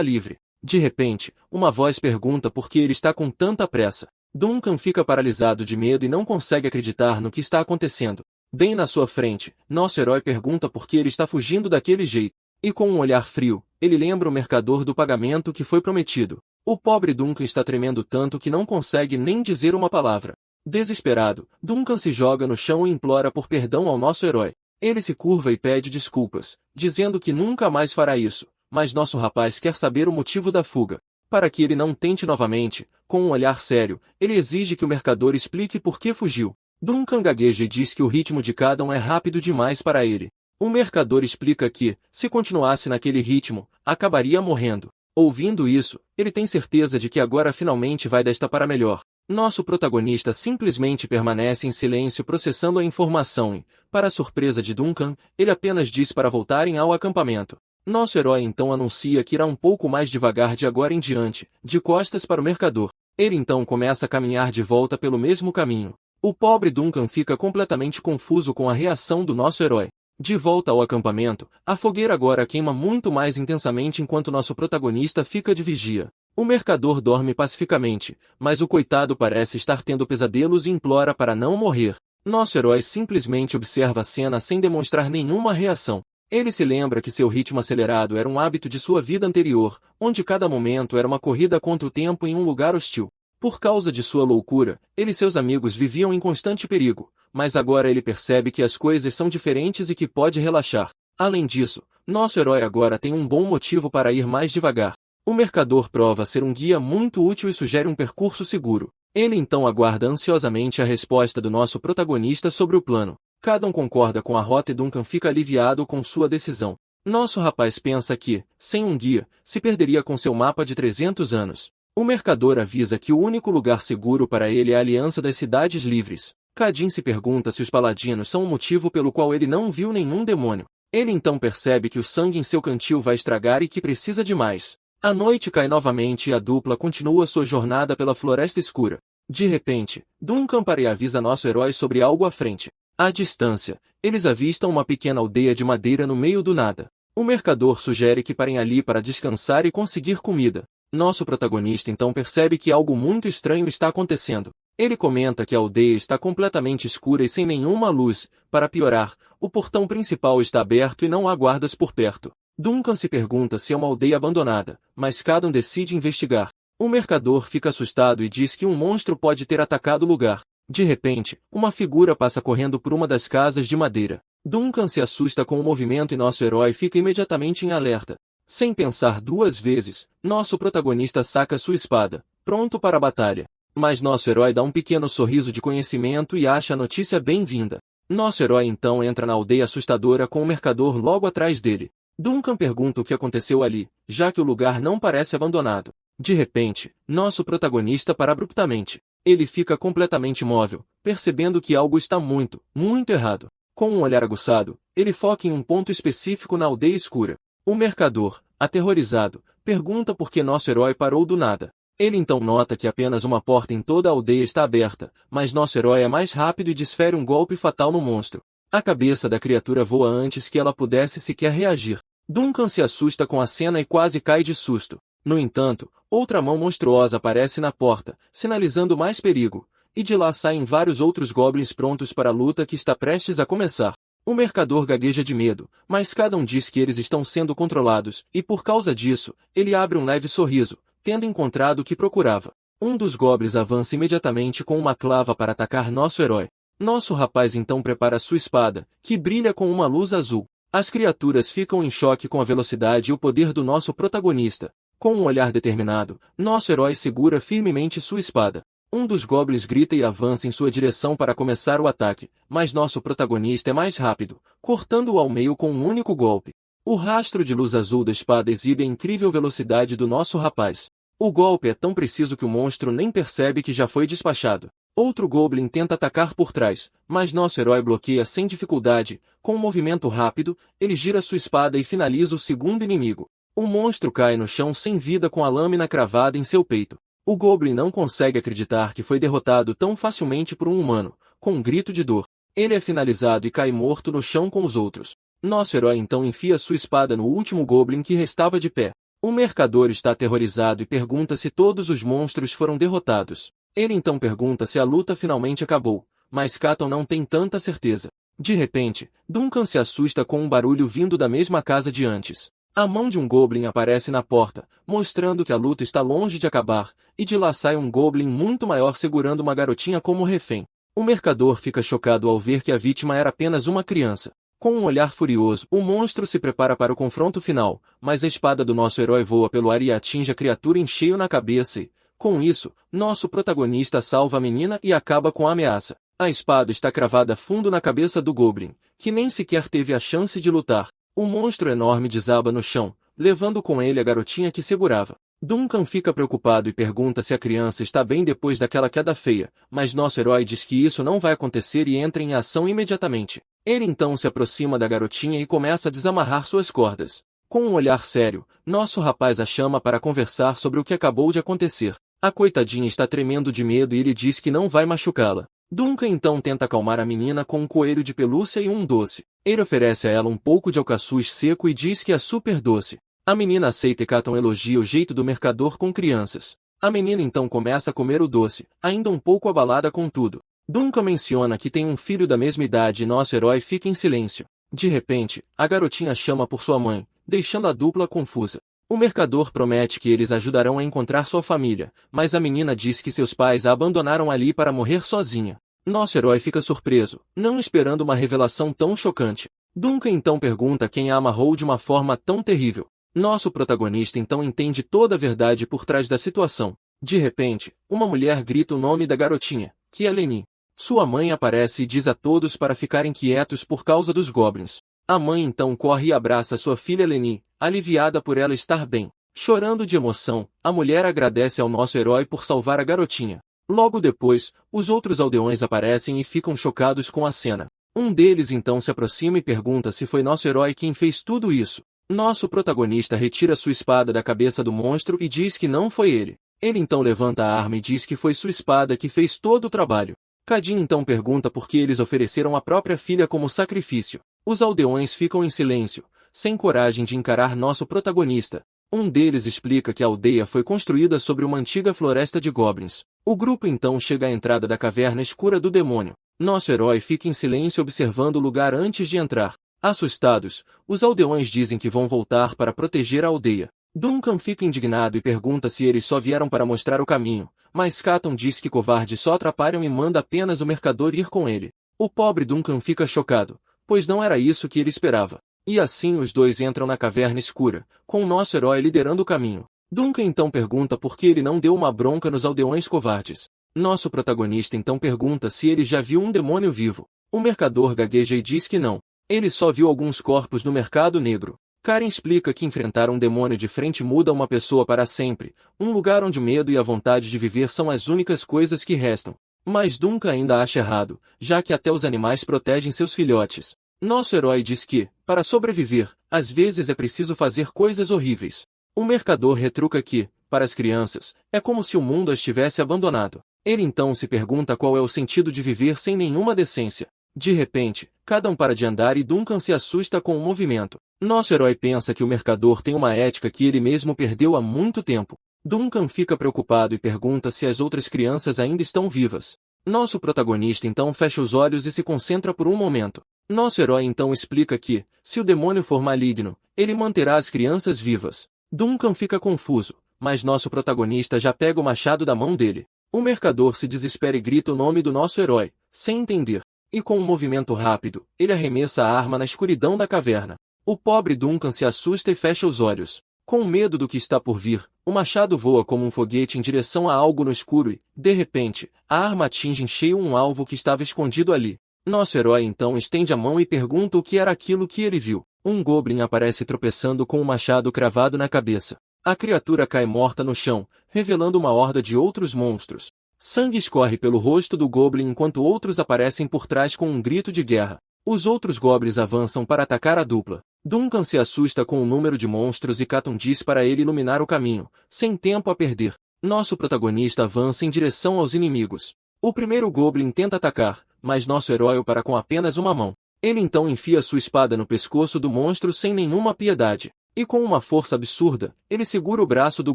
livre. De repente, uma voz pergunta por que ele está com tanta pressa. Duncan fica paralisado de medo e não consegue acreditar no que está acontecendo. Bem na sua frente, nosso herói pergunta por que ele está fugindo daquele jeito. E com um olhar frio, ele lembra o mercador do pagamento que foi prometido. O pobre Duncan está tremendo tanto que não consegue nem dizer uma palavra. Desesperado, Duncan se joga no chão e implora por perdão ao nosso herói. Ele se curva e pede desculpas, dizendo que nunca mais fará isso, mas nosso rapaz quer saber o motivo da fuga. Para que ele não tente novamente, com um olhar sério, ele exige que o mercador explique por que fugiu. Duncan gagueja e diz que o ritmo de cada um é rápido demais para ele. O mercador explica que, se continuasse naquele ritmo, acabaria morrendo. Ouvindo isso, ele tem certeza de que agora finalmente vai desta para melhor. Nosso protagonista simplesmente permanece em silêncio processando a informação e, para a surpresa de Duncan, ele apenas diz para voltarem ao acampamento. Nosso herói então anuncia que irá um pouco mais devagar de agora em diante, de costas para o mercador. Ele então começa a caminhar de volta pelo mesmo caminho. O pobre Duncan fica completamente confuso com a reação do nosso herói. De volta ao acampamento, a fogueira agora queima muito mais intensamente enquanto nosso protagonista fica de vigia. O mercador dorme pacificamente, mas o coitado parece estar tendo pesadelos e implora para não morrer. Nosso herói simplesmente observa a cena sem demonstrar nenhuma reação. Ele se lembra que seu ritmo acelerado era um hábito de sua vida anterior, onde cada momento era uma corrida contra o tempo em um lugar hostil. Por causa de sua loucura, ele e seus amigos viviam em constante perigo, mas agora ele percebe que as coisas são diferentes e que pode relaxar. Além disso, nosso herói agora tem um bom motivo para ir mais devagar. O mercador prova ser um guia muito útil e sugere um percurso seguro. Ele então aguarda ansiosamente a resposta do nosso protagonista sobre o plano. Cada um concorda com a rota e Duncan fica aliviado com sua decisão. Nosso rapaz pensa que, sem um guia, se perderia com seu mapa de 300 anos. O mercador avisa que o único lugar seguro para ele é a Aliança das Cidades Livres. Cadin se pergunta se os paladinos são o motivo pelo qual ele não viu nenhum demônio. Ele então percebe que o sangue em seu cantil vai estragar e que precisa de mais. A noite cai novamente e a dupla continua sua jornada pela floresta escura. De repente, Duncan para e avisa nosso herói sobre algo à frente. À distância, eles avistam uma pequena aldeia de madeira no meio do nada. O mercador sugere que parem ali para descansar e conseguir comida. Nosso protagonista então percebe que algo muito estranho está acontecendo. Ele comenta que a aldeia está completamente escura e sem nenhuma luz. Para piorar, o portão principal está aberto e não há guardas por perto. Duncan se pergunta se é uma aldeia abandonada, mas Cadam decide investigar. O mercador fica assustado e diz que um monstro pode ter atacado o lugar. De repente, uma figura passa correndo por uma das casas de madeira. Duncan se assusta com o movimento e nosso herói fica imediatamente em alerta. Sem pensar duas vezes, nosso protagonista saca sua espada, pronto para a batalha. Mas nosso herói dá um pequeno sorriso de conhecimento e acha a notícia bem-vinda. Nosso herói então entra na aldeia assustadora com o mercador logo atrás dele. Duncan pergunta o que aconteceu ali, já que o lugar não parece abandonado. De repente, nosso protagonista para abruptamente. Ele fica completamente imóvel, percebendo que algo está muito errado. Com um olhar aguçado, ele foca em um ponto específico na aldeia escura. O mercador, aterrorizado, pergunta por que nosso herói parou do nada. Ele então nota que apenas uma porta em toda a aldeia está aberta, mas nosso herói é mais rápido e desfere um golpe fatal no monstro. A cabeça da criatura voa antes que ela pudesse sequer reagir. Duncan se assusta com a cena e quase cai de susto. No entanto, outra mão monstruosa aparece na porta, sinalizando mais perigo, e de lá saem vários outros goblins prontos para a luta que está prestes a começar. O mercador gagueja de medo, mas cada um diz que eles estão sendo controlados, e por causa disso, ele abre um leve sorriso, tendo encontrado o que procurava. Um dos goblins avança imediatamente com uma clava para atacar nosso herói. Nosso rapaz então prepara sua espada, que brilha com uma luz azul. As criaturas ficam em choque com a velocidade e o poder do nosso protagonista. Com um olhar determinado, nosso herói segura firmemente sua espada. Um dos goblins grita e avança em sua direção para começar o ataque, mas nosso protagonista é mais rápido, cortando-o ao meio com um único golpe. O rastro de luz azul da espada exibe a incrível velocidade do nosso rapaz. O golpe é tão preciso que o monstro nem percebe que já foi despachado. Outro goblin tenta atacar por trás, mas nosso herói bloqueia sem dificuldade. Com um movimento rápido, ele gira sua espada e finaliza o segundo inimigo. O monstro cai no chão sem vida com a lâmina cravada em seu peito. O goblin não consegue acreditar que foi derrotado tão facilmente por um humano. Com um grito de dor, Ele é finalizado e cai morto no chão com os outros. Nosso herói então enfia sua espada no último Goblin que restava de pé. O mercador está aterrorizado e pergunta se todos os monstros foram derrotados. Ele então pergunta se a luta finalmente acabou, mas Katon não tem tanta certeza. De repente, Duncan se assusta com um barulho vindo da mesma casa de antes. A mão de um Goblin aparece na porta, mostrando que a luta está longe de acabar, e de lá sai um Goblin muito maior segurando uma garotinha como refém. O mercador fica chocado ao ver que a vítima era apenas uma criança. Com um olhar furioso, o monstro se prepara para o confronto final, mas a espada do nosso herói voa pelo ar e atinge a criatura em cheio na cabeça e, com isso, nosso protagonista salva a menina e acaba com a ameaça. A espada está cravada fundo na cabeça do Goblin, que nem sequer teve a chance de lutar. O monstro enorme desaba no chão, levando com ele a garotinha que segurava. Duncan fica preocupado e pergunta se a criança está bem depois daquela queda feia, mas nosso herói diz que isso não vai acontecer e entra em ação imediatamente. Ele então se aproxima da garotinha e começa a desamarrar suas cordas. Com um olhar sério, nosso rapaz a chama para conversar sobre o que acabou de acontecer. A coitadinha está tremendo de medo e ele diz que não vai machucá-la. Duncan então tenta acalmar a menina com um coelho de pelúcia e um doce. Ele oferece a ela um pouco de alcaçuz seco e diz que é super doce. A menina aceita e Katon elogia o jeito do mercador com crianças. A menina então começa a comer o doce, ainda um pouco abalada com tudo. Duncan menciona que tem um filho da mesma idade e nosso herói fica em silêncio. De repente, a garotinha chama por sua mãe, deixando a dupla confusa. O mercador promete que eles ajudarão a encontrar sua família, mas a menina diz que seus pais a abandonaram ali para morrer sozinha. Nosso herói fica surpreso, não esperando uma revelação tão chocante. Duncan então pergunta quem a amarrou de uma forma tão terrível. Nosso protagonista então entende toda a verdade por trás da situação. De repente, uma mulher grita o nome da garotinha, que é Leni. Sua mãe aparece e diz a todos para ficarem quietos por causa dos Goblins. A mãe então corre e abraça sua filha Leni, aliviada por ela estar bem. Chorando de emoção, a mulher agradece ao nosso herói por salvar a garotinha. Logo depois, os outros aldeões aparecem e ficam chocados com a cena. Um deles então se aproxima e pergunta se foi nosso herói quem fez tudo isso. Nosso protagonista retira sua espada da cabeça do monstro e diz que não foi ele. Ele então levanta a arma e diz que foi sua espada que fez todo o trabalho. Cadin então pergunta por que eles ofereceram a própria filha como sacrifício. Os aldeões ficam em silêncio, sem coragem de encarar nosso protagonista. Um deles explica que a aldeia foi construída sobre uma antiga floresta de goblins. O grupo então chega à entrada da caverna escura do demônio. Nosso herói fica em silêncio observando o lugar antes de entrar. Assustados, os aldeões dizem que vão voltar para proteger a aldeia. Duncan fica indignado e pergunta se eles só vieram para mostrar o caminho, mas Katon diz que covardes só atrapalham e manda apenas o mercador ir com ele. O pobre Duncan fica chocado, pois não era isso que ele esperava. E assim os dois entram na caverna escura, com o nosso herói liderando o caminho. Duncan então pergunta por que ele não deu uma bronca nos aldeões covardes. Nosso protagonista então pergunta se ele já viu um demônio vivo. O mercador gagueja e diz que não. Ele só viu alguns corpos no mercado negro. Karen explica que enfrentar um demônio de frente muda uma pessoa para sempre, um lugar onde o medo e a vontade de viver são as únicas coisas que restam. Mas Duncan ainda acha errado, já que até os animais protegem seus filhotes. Nosso herói diz que, para sobreviver, às vezes é preciso fazer coisas horríveis. O mercador retruca que, para as crianças, é como se o mundo as tivesse abandonado. Ele então se pergunta qual é o sentido de viver sem nenhuma decência. De repente, cada um para de andar e Duncan se assusta com o movimento. Nosso herói pensa que o mercador tem uma ética que ele mesmo perdeu há muito tempo. Duncan fica preocupado e pergunta se as outras crianças ainda estão vivas. Nosso protagonista então fecha os olhos e se concentra por um momento. Nosso herói então explica que, se o demônio for maligno, ele manterá as crianças vivas. Duncan fica confuso, mas nosso protagonista já pega o machado da mão dele. O mercador se desespera e grita o nome do nosso herói, sem entender. E com um movimento rápido, ele arremessa a arma na escuridão da caverna. O pobre Duncan se assusta e fecha os olhos. Com medo do que está por vir, o machado voa como um foguete em direção a algo no escuro e, de repente, a arma atinge em cheio um alvo que estava escondido ali. Nosso herói então estende a mão e pergunta o que era aquilo que ele viu. Um goblin aparece tropeçando com o machado cravado na cabeça. A criatura cai morta no chão, revelando uma horda de outros monstros. Sangue escorre pelo rosto do goblin enquanto outros aparecem por trás com um grito de guerra. Os outros goblins avançam para atacar a dupla. Duncan se assusta com o número de monstros e Katon diz para ele iluminar o caminho, sem tempo a perder. Nosso protagonista avança em direção aos inimigos. O primeiro goblin tenta atacar, mas nosso herói o para com apenas uma mão. Ele então enfia sua espada no pescoço do monstro sem nenhuma piedade. E com uma força absurda, ele segura o braço do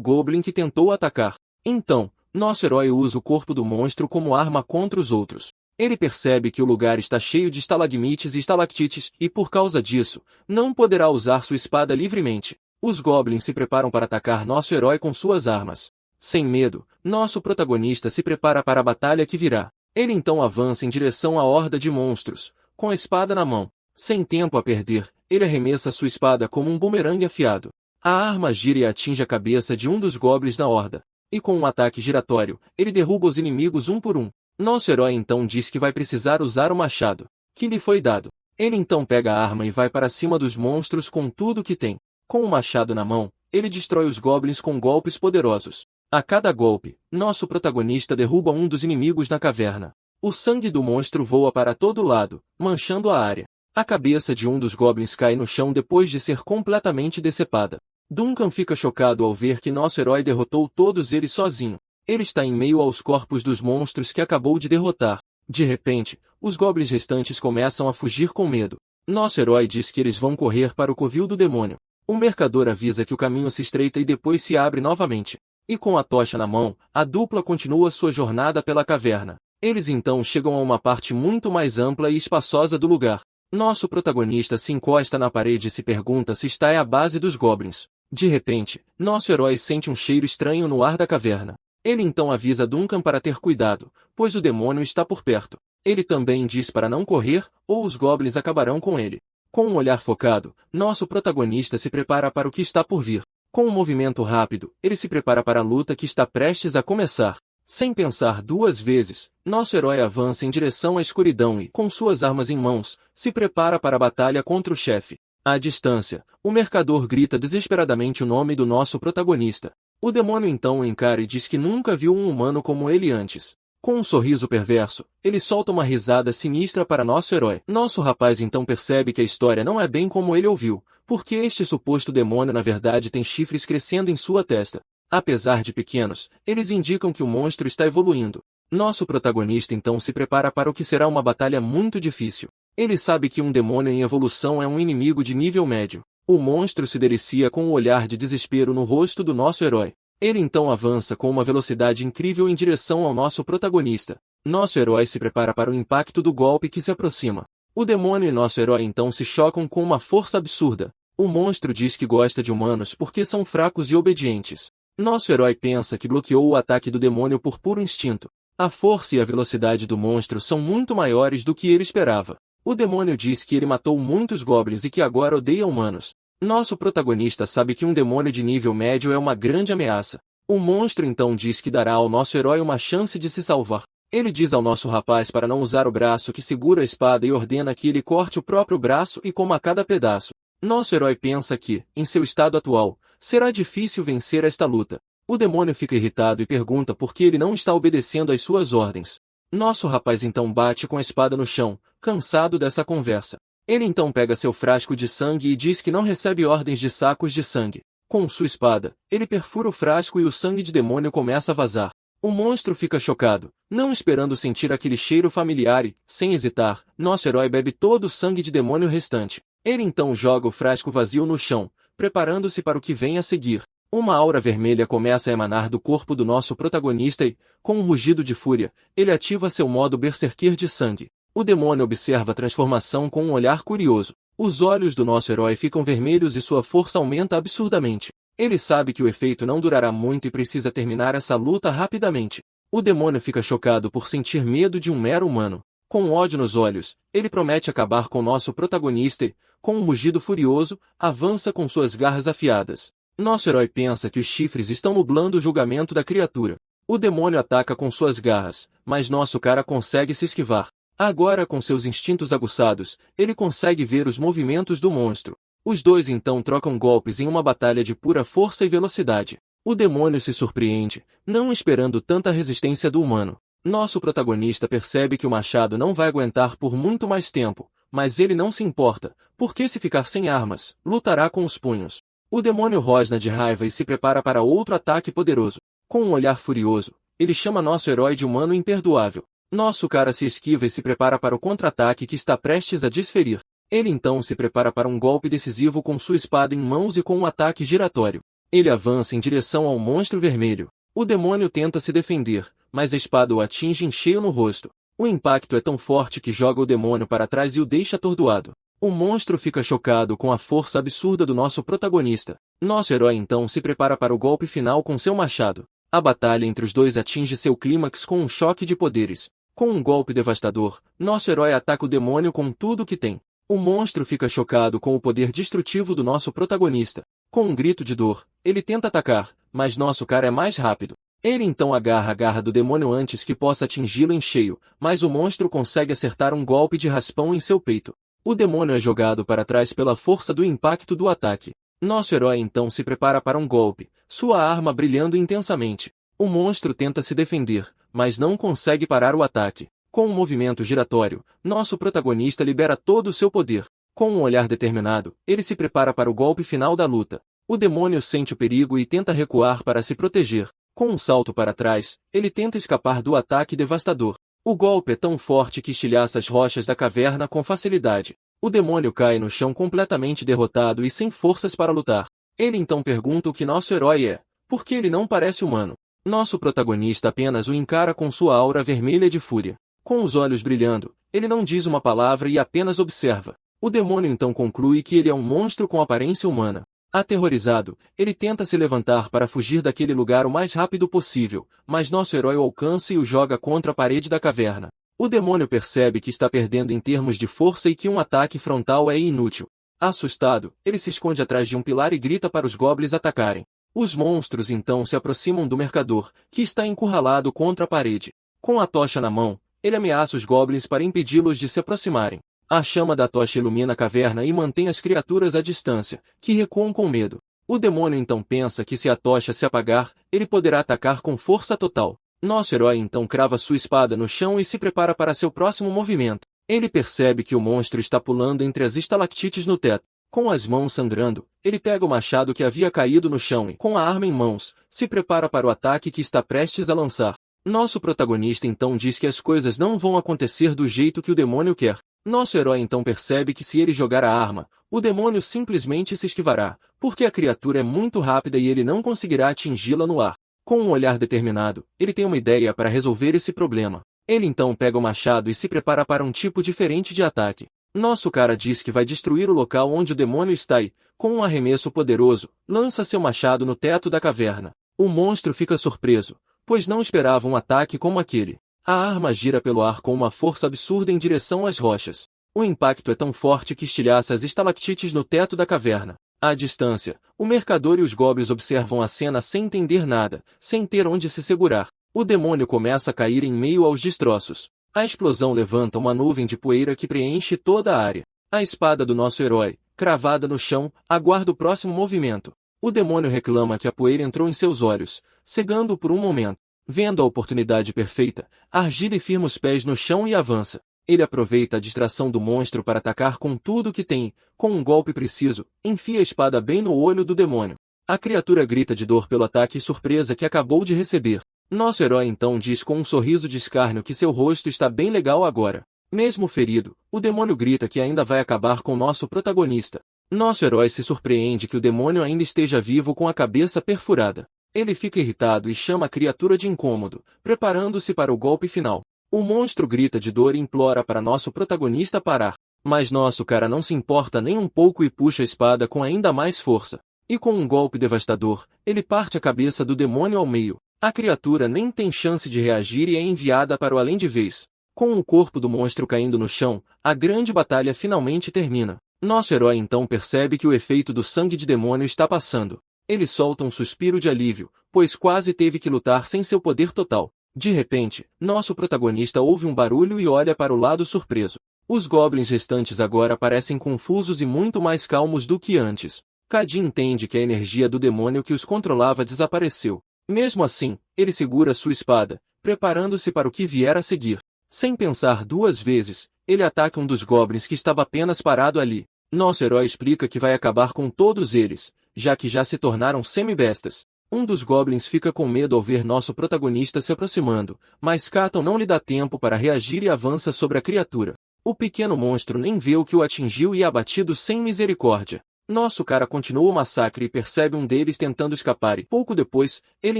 Goblin que tentou atacar. Então, nosso herói usa o corpo do monstro como arma contra os outros. Ele percebe que o lugar está cheio de estalagmites e estalactites e, por causa disso, não poderá usar sua espada livremente. Os Goblins se preparam para atacar nosso herói com suas armas. Sem medo, nosso protagonista se prepara para a batalha que virá. Ele então avança em direção à horda de monstros, com a espada na mão. Sem tempo a perder, ele arremessa sua espada como um bumerangue afiado. A arma gira e atinge a cabeça de um dos goblins na horda. E com um ataque giratório, ele derruba os inimigos um por um. Nosso herói então diz que vai precisar usar o machado, que lhe foi dado. Ele então pega a arma e vai para cima dos monstros com tudo que tem. Com o machado na mão, ele destrói os goblins com golpes poderosos. A cada golpe, nosso protagonista derruba um dos inimigos na caverna. O sangue do monstro voa para todo lado, manchando a área. A cabeça de um dos goblins cai no chão depois de ser completamente decepada. Duncan fica chocado ao ver que nosso herói derrotou todos eles sozinho. Ele está em meio aos corpos dos monstros que acabou de derrotar. De repente, os goblins restantes começam a fugir com medo. Nosso herói diz que eles vão correr para o covil do demônio. O mercador avisa que o caminho se estreita e depois se abre novamente. E com a tocha na mão, a dupla continua sua jornada pela caverna. Eles então chegam a uma parte muito mais ampla e espaçosa do lugar. Nosso protagonista se encosta na parede e se pergunta se está à base dos goblins. De repente, nosso herói sente um cheiro estranho no ar da caverna. Ele então avisa Duncan para ter cuidado, pois o demônio está por perto. Ele também diz para não correr, ou os goblins acabarão com ele. Com um olhar focado, nosso protagonista se prepara para o que está por vir. Com um movimento rápido, ele se prepara para a luta que está prestes a começar. Sem pensar duas vezes, nosso herói avança em direção à escuridão e, com suas armas em mãos, se prepara para a batalha contra o chefe. À distância, o mercador grita desesperadamente o nome do nosso protagonista. O demônio então o encara e diz que nunca viu um humano como ele antes. Com um sorriso perverso, ele solta uma risada sinistra para nosso herói. Nosso rapaz então percebe que a história não é bem como ele ouviu, porque este suposto demônio na verdade tem chifres crescendo em sua testa. Apesar de pequenos, eles indicam que o monstro está evoluindo. Nosso protagonista então se prepara para o que será uma batalha muito difícil. Ele sabe que um demônio em evolução é um inimigo de nível médio. O monstro se delicia com um olhar de desespero no rosto do nosso herói. Ele então avança com uma velocidade incrível em direção ao nosso protagonista. Nosso herói se prepara para o impacto do golpe que se aproxima. O demônio e nosso herói então se chocam com uma força absurda. O monstro diz que gosta de humanos porque são fracos e obedientes. Nosso herói pensa que bloqueou o ataque do demônio por puro instinto. A força e a velocidade do monstro são muito maiores do que ele esperava. O demônio diz que ele matou muitos goblins e que agora odeia humanos. Nosso protagonista sabe que um demônio de nível médio é uma grande ameaça. O monstro então diz que dará ao nosso herói uma chance de se salvar. Ele diz ao nosso rapaz para não usar o braço que segura a espada e ordena que ele corte o próprio braço e coma cada pedaço. Nosso herói pensa que, em seu estado atual, será difícil vencer esta luta. O demônio fica irritado e pergunta por que ele não está obedecendo às suas ordens. Nosso rapaz então bate com a espada no chão, cansado dessa conversa. Ele então pega seu frasco de sangue e diz que não recebe ordens de sacos de sangue. Com sua espada, ele perfura o frasco e o sangue de demônio começa a vazar. O monstro fica chocado, não esperando sentir aquele cheiro familiar e, sem hesitar, nosso herói bebe todo o sangue de demônio restante. Ele então joga o frasco vazio no chão, preparando-se para o que vem a seguir. Uma aura vermelha começa a emanar do corpo do nosso protagonista e, com um rugido de fúria, ele ativa seu modo berserker de sangue. O demônio observa a transformação com um olhar curioso. Os olhos do nosso herói ficam vermelhos e sua força aumenta absurdamente. Ele sabe que o efeito não durará muito e precisa terminar essa luta rapidamente. O demônio fica chocado por sentir medo de um mero humano. Com ódio nos olhos, ele promete acabar com nosso protagonista e, com um rugido furioso, avança com suas garras afiadas. Nosso herói pensa que os chifres estão nublando o julgamento da criatura. O demônio ataca com suas garras, mas nosso cara consegue se esquivar. Agora com seus instintos aguçados, ele consegue ver os movimentos do monstro. Os dois então trocam golpes em uma batalha de pura força e velocidade. O demônio se surpreende, não esperando tanta resistência do humano. Nosso protagonista percebe que o machado não vai aguentar por muito mais tempo, mas ele não se importa, porque se ficar sem armas, lutará com os punhos. O demônio rosna de raiva e se prepara para outro ataque poderoso. Com um olhar furioso, ele chama nosso herói de humano imperdoável. Nosso cara se esquiva e se prepara para o contra-ataque que está prestes a desferir. Ele então se prepara para um golpe decisivo com sua espada em mãos e com um ataque giratório. Ele avança em direção ao monstro vermelho. O demônio tenta se defender, mas a espada o atinge em cheio no rosto. O impacto é tão forte que joga o demônio para trás e o deixa atordoado. O monstro fica chocado com a força absurda do nosso protagonista. Nosso herói então se prepara para o golpe final com seu machado. A batalha entre os dois atinge seu clímax com um choque de poderes. Com um golpe devastador, nosso herói ataca o demônio com tudo o que tem. O monstro fica chocado com o poder destrutivo do nosso protagonista. Com um grito de dor, ele tenta atacar, mas nosso cara é mais rápido. Ele então agarra a garra do demônio antes que possa atingi-lo em cheio, mas o monstro consegue acertar um golpe de raspão em seu peito. O demônio é jogado para trás pela força do impacto do ataque. Nosso herói então se prepara para um golpe, sua arma brilhando intensamente. O monstro tenta se defender, mas não consegue parar o ataque. Com um movimento giratório, nosso protagonista libera todo o seu poder. Com um olhar determinado, ele se prepara para o golpe final da luta. O demônio sente o perigo e tenta recuar para se proteger. Com um salto para trás, ele tenta escapar do ataque devastador. O golpe é tão forte que estilhaça as rochas da caverna com facilidade. O demônio cai no chão completamente derrotado e sem forças para lutar. Ele então pergunta o que nosso herói é, porque ele não parece humano. Nosso protagonista apenas o encara com sua aura vermelha de fúria. Com os olhos brilhando, ele não diz uma palavra e apenas observa. O demônio então conclui que ele é um monstro com aparência humana. Aterrorizado, ele tenta se levantar para fugir daquele lugar o mais rápido possível, mas nosso herói o alcança e o joga contra a parede da caverna. O demônio percebe que está perdendo em termos de força e que um ataque frontal é inútil. Assustado, ele se esconde atrás de um pilar e grita para os goblins atacarem. Os monstros então se aproximam do mercador, que está encurralado contra a parede. Com a tocha na mão, ele ameaça os goblins para impedi-los de se aproximarem. A chama da tocha ilumina a caverna e mantém as criaturas à distância, que recuam com medo. O demônio então pensa que se a tocha se apagar, ele poderá atacar com força total. Nosso herói então crava sua espada no chão e se prepara para seu próximo movimento. Ele percebe que o monstro está pulando entre as estalactites no teto. Com as mãos sangrando, ele pega o machado que havia caído no chão e, com a arma em mãos, se prepara para o ataque que está prestes a lançar. Nosso protagonista então diz que as coisas não vão acontecer do jeito que o demônio quer. Nosso herói então percebe que se ele jogar a arma, o demônio simplesmente se esquivará, porque a criatura é muito rápida e ele não conseguirá atingi-la no ar. Com um olhar determinado, ele tem uma ideia para resolver esse problema. Ele então pega o machado e se prepara para um tipo diferente de ataque. Nosso cara diz que vai destruir o local onde o demônio está e, com um arremesso poderoso, lança seu machado no teto da caverna. O monstro fica surpreso, pois não esperava um ataque como aquele. A arma gira pelo ar com uma força absurda em direção às rochas. O impacto é tão forte que estilhaça as estalactites no teto da caverna. À distância, o mercador e os goblins observam a cena sem entender nada, sem ter onde se segurar. O demônio começa a cair em meio aos destroços. A explosão levanta uma nuvem de poeira que preenche toda a área. A espada do nosso herói, cravada no chão, aguarda o próximo movimento. O demônio reclama que a poeira entrou em seus olhos, cegando-o por um momento. Vendo a oportunidade perfeita, Argyle firma os pés no chão e avança. Ele aproveita a distração do monstro para atacar com tudo o que tem. Com um golpe preciso, enfia a espada bem no olho do demônio. A criatura grita de dor pelo ataque surpresa que acabou de receber. Nosso herói então diz com um sorriso de escárnio que seu rosto está bem legal agora. Mesmo ferido, o demônio grita que ainda vai acabar com nosso protagonista. Nosso herói se surpreende que o demônio ainda esteja vivo com a cabeça perfurada. Ele fica irritado e chama a criatura de incômodo, preparando-se para o golpe final. O monstro grita de dor e implora para nosso protagonista parar. Mas nosso cara não se importa nem um pouco e puxa a espada com ainda mais força. E com um golpe devastador, ele parte a cabeça do demônio ao meio. A criatura nem tem chance de reagir e é enviada para o além de vez. Com o corpo do monstro caindo no chão, a grande batalha finalmente termina. Nosso herói então percebe que o efeito do sangue de demônio está passando. Ele solta um suspiro de alívio, pois quase teve que lutar sem seu poder total. De repente, nosso protagonista ouve um barulho e olha para o lado surpreso. Os goblins restantes agora parecem confusos e muito mais calmos do que antes. Cady entende que a energia do demônio que os controlava desapareceu. Mesmo assim, ele segura sua espada, preparando-se para o que vier a seguir. Sem pensar duas vezes, ele ataca um dos goblins que estava apenas parado ali. Nosso herói explica que vai acabar com todos eles, já que já se tornaram semi-bestas. Um dos goblins fica com medo ao ver nosso protagonista se aproximando, mas Katon não lhe dá tempo para reagir e avança sobre a criatura. O pequeno monstro nem vê o que o atingiu e é abatido sem misericórdia. Nosso cara continua o massacre e percebe um deles tentando escapar e, pouco depois, ele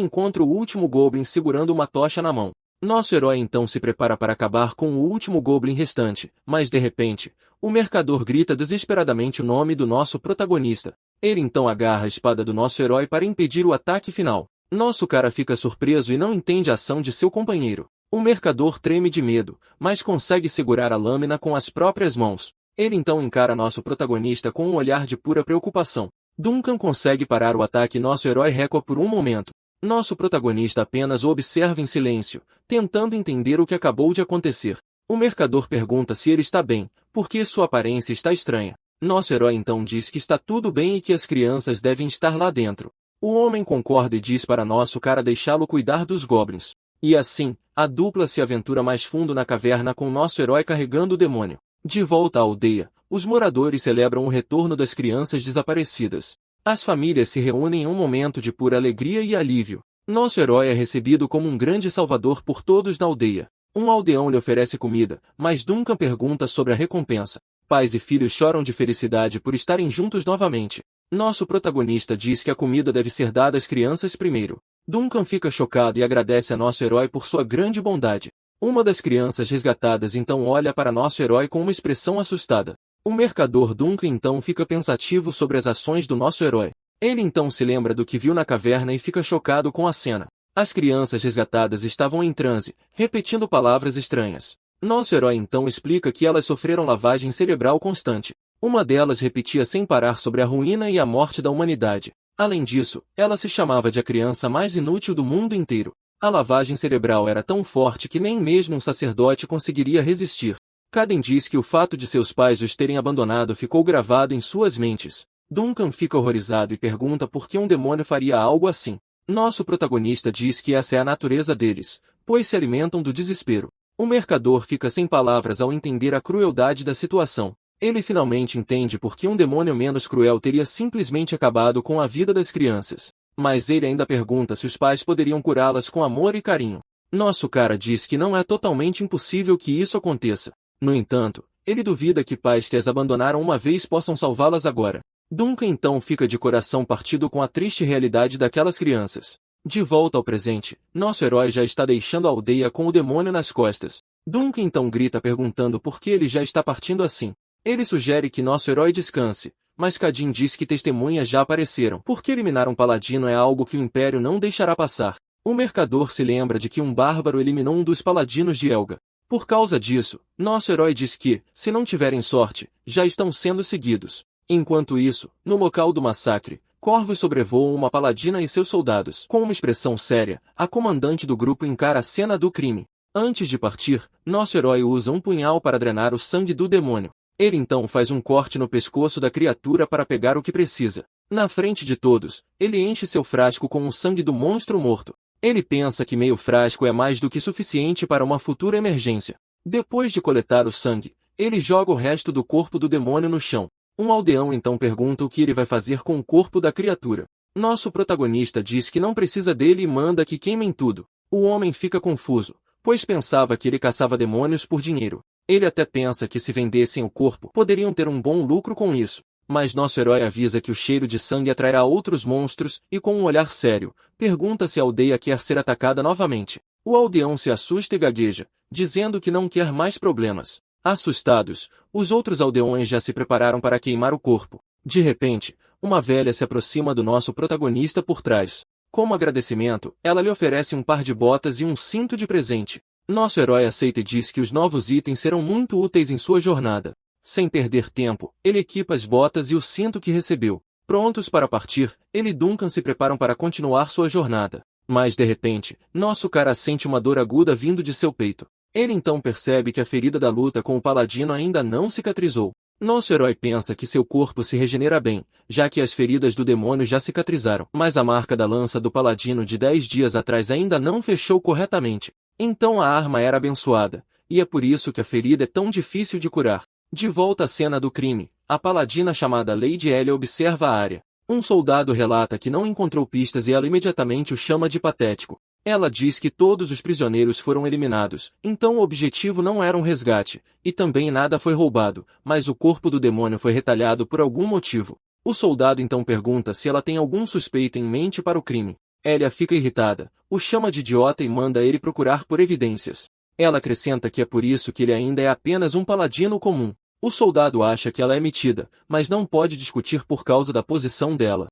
encontra o último goblin segurando uma tocha na mão. Nosso herói então se prepara para acabar com o último goblin restante, mas de repente, o mercador grita desesperadamente o nome do nosso protagonista. Ele então agarra a espada do nosso herói para impedir o ataque final. Nosso cara fica surpreso e não entende a ação de seu companheiro. O mercador treme de medo, mas consegue segurar a lâmina com as próprias mãos. Ele então encara nosso protagonista com um olhar de pura preocupação. Duncan consegue parar o ataque e nosso herói recua por um momento. Nosso protagonista apenas o observa em silêncio, tentando entender o que acabou de acontecer. O mercador pergunta se ele está bem, porque sua aparência está estranha. Nosso herói então diz que está tudo bem e que as crianças devem estar lá dentro. O homem concorda e diz para nosso cara deixá-lo cuidar dos goblins. E assim, a dupla se aventura mais fundo na caverna com nosso herói carregando o demônio. De volta à aldeia, os moradores celebram o retorno das crianças desaparecidas. As famílias se reúnem em um momento de pura alegria e alívio. Nosso herói é recebido como um grande salvador por todos na aldeia. Um aldeão lhe oferece comida, mas Duncan pergunta sobre a recompensa. Pais e filhos choram de felicidade por estarem juntos novamente. Nosso protagonista diz que a comida deve ser dada às crianças primeiro. Duncan fica chocado e agradece a nosso herói por sua grande bondade. Uma das crianças resgatadas então olha para nosso herói com uma expressão assustada. O mercador Duncan então fica pensativo sobre as ações do nosso herói. Ele então se lembra do que viu na caverna e fica chocado com a cena. As crianças resgatadas estavam em transe, repetindo palavras estranhas. Nosso herói então explica que elas sofreram lavagem cerebral constante. Uma delas repetia sem parar sobre a ruína e a morte da humanidade. Além disso, ela se chamava de a criança mais inútil do mundo inteiro. A lavagem cerebral era tão forte que nem mesmo um sacerdote conseguiria resistir. Caden diz que o fato de seus pais os terem abandonado ficou gravado em suas mentes. Duncan fica horrorizado e pergunta por que um demônio faria algo assim. Nosso protagonista diz que essa é a natureza deles, pois se alimentam do desespero. O mercador fica sem palavras ao entender a crueldade da situação. Ele finalmente entende por que um demônio menos cruel teria simplesmente acabado com a vida das crianças. Mas ele ainda pergunta se os pais poderiam curá-las com amor e carinho. Nosso cara diz que não é totalmente impossível que isso aconteça. No entanto, ele duvida que pais que as abandonaram uma vez possam salvá-las agora. Duncan então fica de coração partido com a triste realidade daquelas crianças. De volta ao presente, nosso herói já está deixando a aldeia com o demônio nas costas. Duncan então grita perguntando por que ele já está partindo assim. Ele sugere que nosso herói descanse, mas Cadin diz que testemunhas já apareceram. Porque eliminar um paladino é algo que o Império não deixará passar. O mercador se lembra de que um bárbaro eliminou um dos paladinos de Elga. Por causa disso, nosso herói diz que, se não tiverem sorte, já estão sendo seguidos. Enquanto isso, no local do massacre, corvos sobrevoam uma paladina e seus soldados. Com uma expressão séria, a comandante do grupo encara a cena do crime. Antes de partir, nosso herói usa um punhal para drenar o sangue do demônio. Ele então faz um corte no pescoço da criatura para pegar o que precisa. Na frente de todos, ele enche seu frasco com o sangue do monstro morto. Ele pensa que meio frasco é mais do que suficiente para uma futura emergência. Depois de coletar o sangue, ele joga o resto do corpo do demônio no chão. Um aldeão então pergunta o que ele vai fazer com o corpo da criatura. Nosso protagonista diz que não precisa dele e manda que queimem tudo. O homem fica confuso, pois pensava que ele caçava demônios por dinheiro. Ele até pensa que se vendessem o corpo, poderiam ter um bom lucro com isso. Mas nosso herói avisa que o cheiro de sangue atrairá outros monstros e com um olhar sério, pergunta se a aldeia quer ser atacada novamente. O aldeão se assusta e gagueja, dizendo que não quer mais problemas. Assustados, os outros aldeões já se prepararam para queimar o corpo. De repente, uma velha se aproxima do nosso protagonista por trás. Como agradecimento, ela lhe oferece um par de botas e um cinto de presente. Nosso herói aceita e diz que os novos itens serão muito úteis em sua jornada. Sem perder tempo, ele equipa as botas e o cinto que recebeu. Prontos para partir, ele e Duncan se preparam para continuar sua jornada. Mas de repente, nosso cara sente uma dor aguda vindo de seu peito. Ele então percebe que a ferida da luta com o paladino ainda não cicatrizou. Nosso herói pensa que seu corpo se regenera bem, já que as feridas do demônio já cicatrizaram. Mas a marca da lança do paladino de 10 dias atrás ainda não fechou corretamente. Então a arma era abençoada, e é por isso que a ferida é tão difícil de curar. De volta à cena do crime, a paladina chamada Lady Elia observa a área. Um soldado relata que não encontrou pistas e ela imediatamente o chama de patético. Ela diz que todos os prisioneiros foram eliminados, então o objetivo não era um resgate, e também nada foi roubado, mas o corpo do demônio foi retalhado por algum motivo. O soldado então pergunta se ela tem algum suspeito em mente para o crime. Elia fica irritada, o chama de idiota e manda ele procurar por evidências. Ela acrescenta que é por isso que ele ainda é apenas um paladino comum. O soldado acha que ela é metida, mas não pode discutir por causa da posição dela.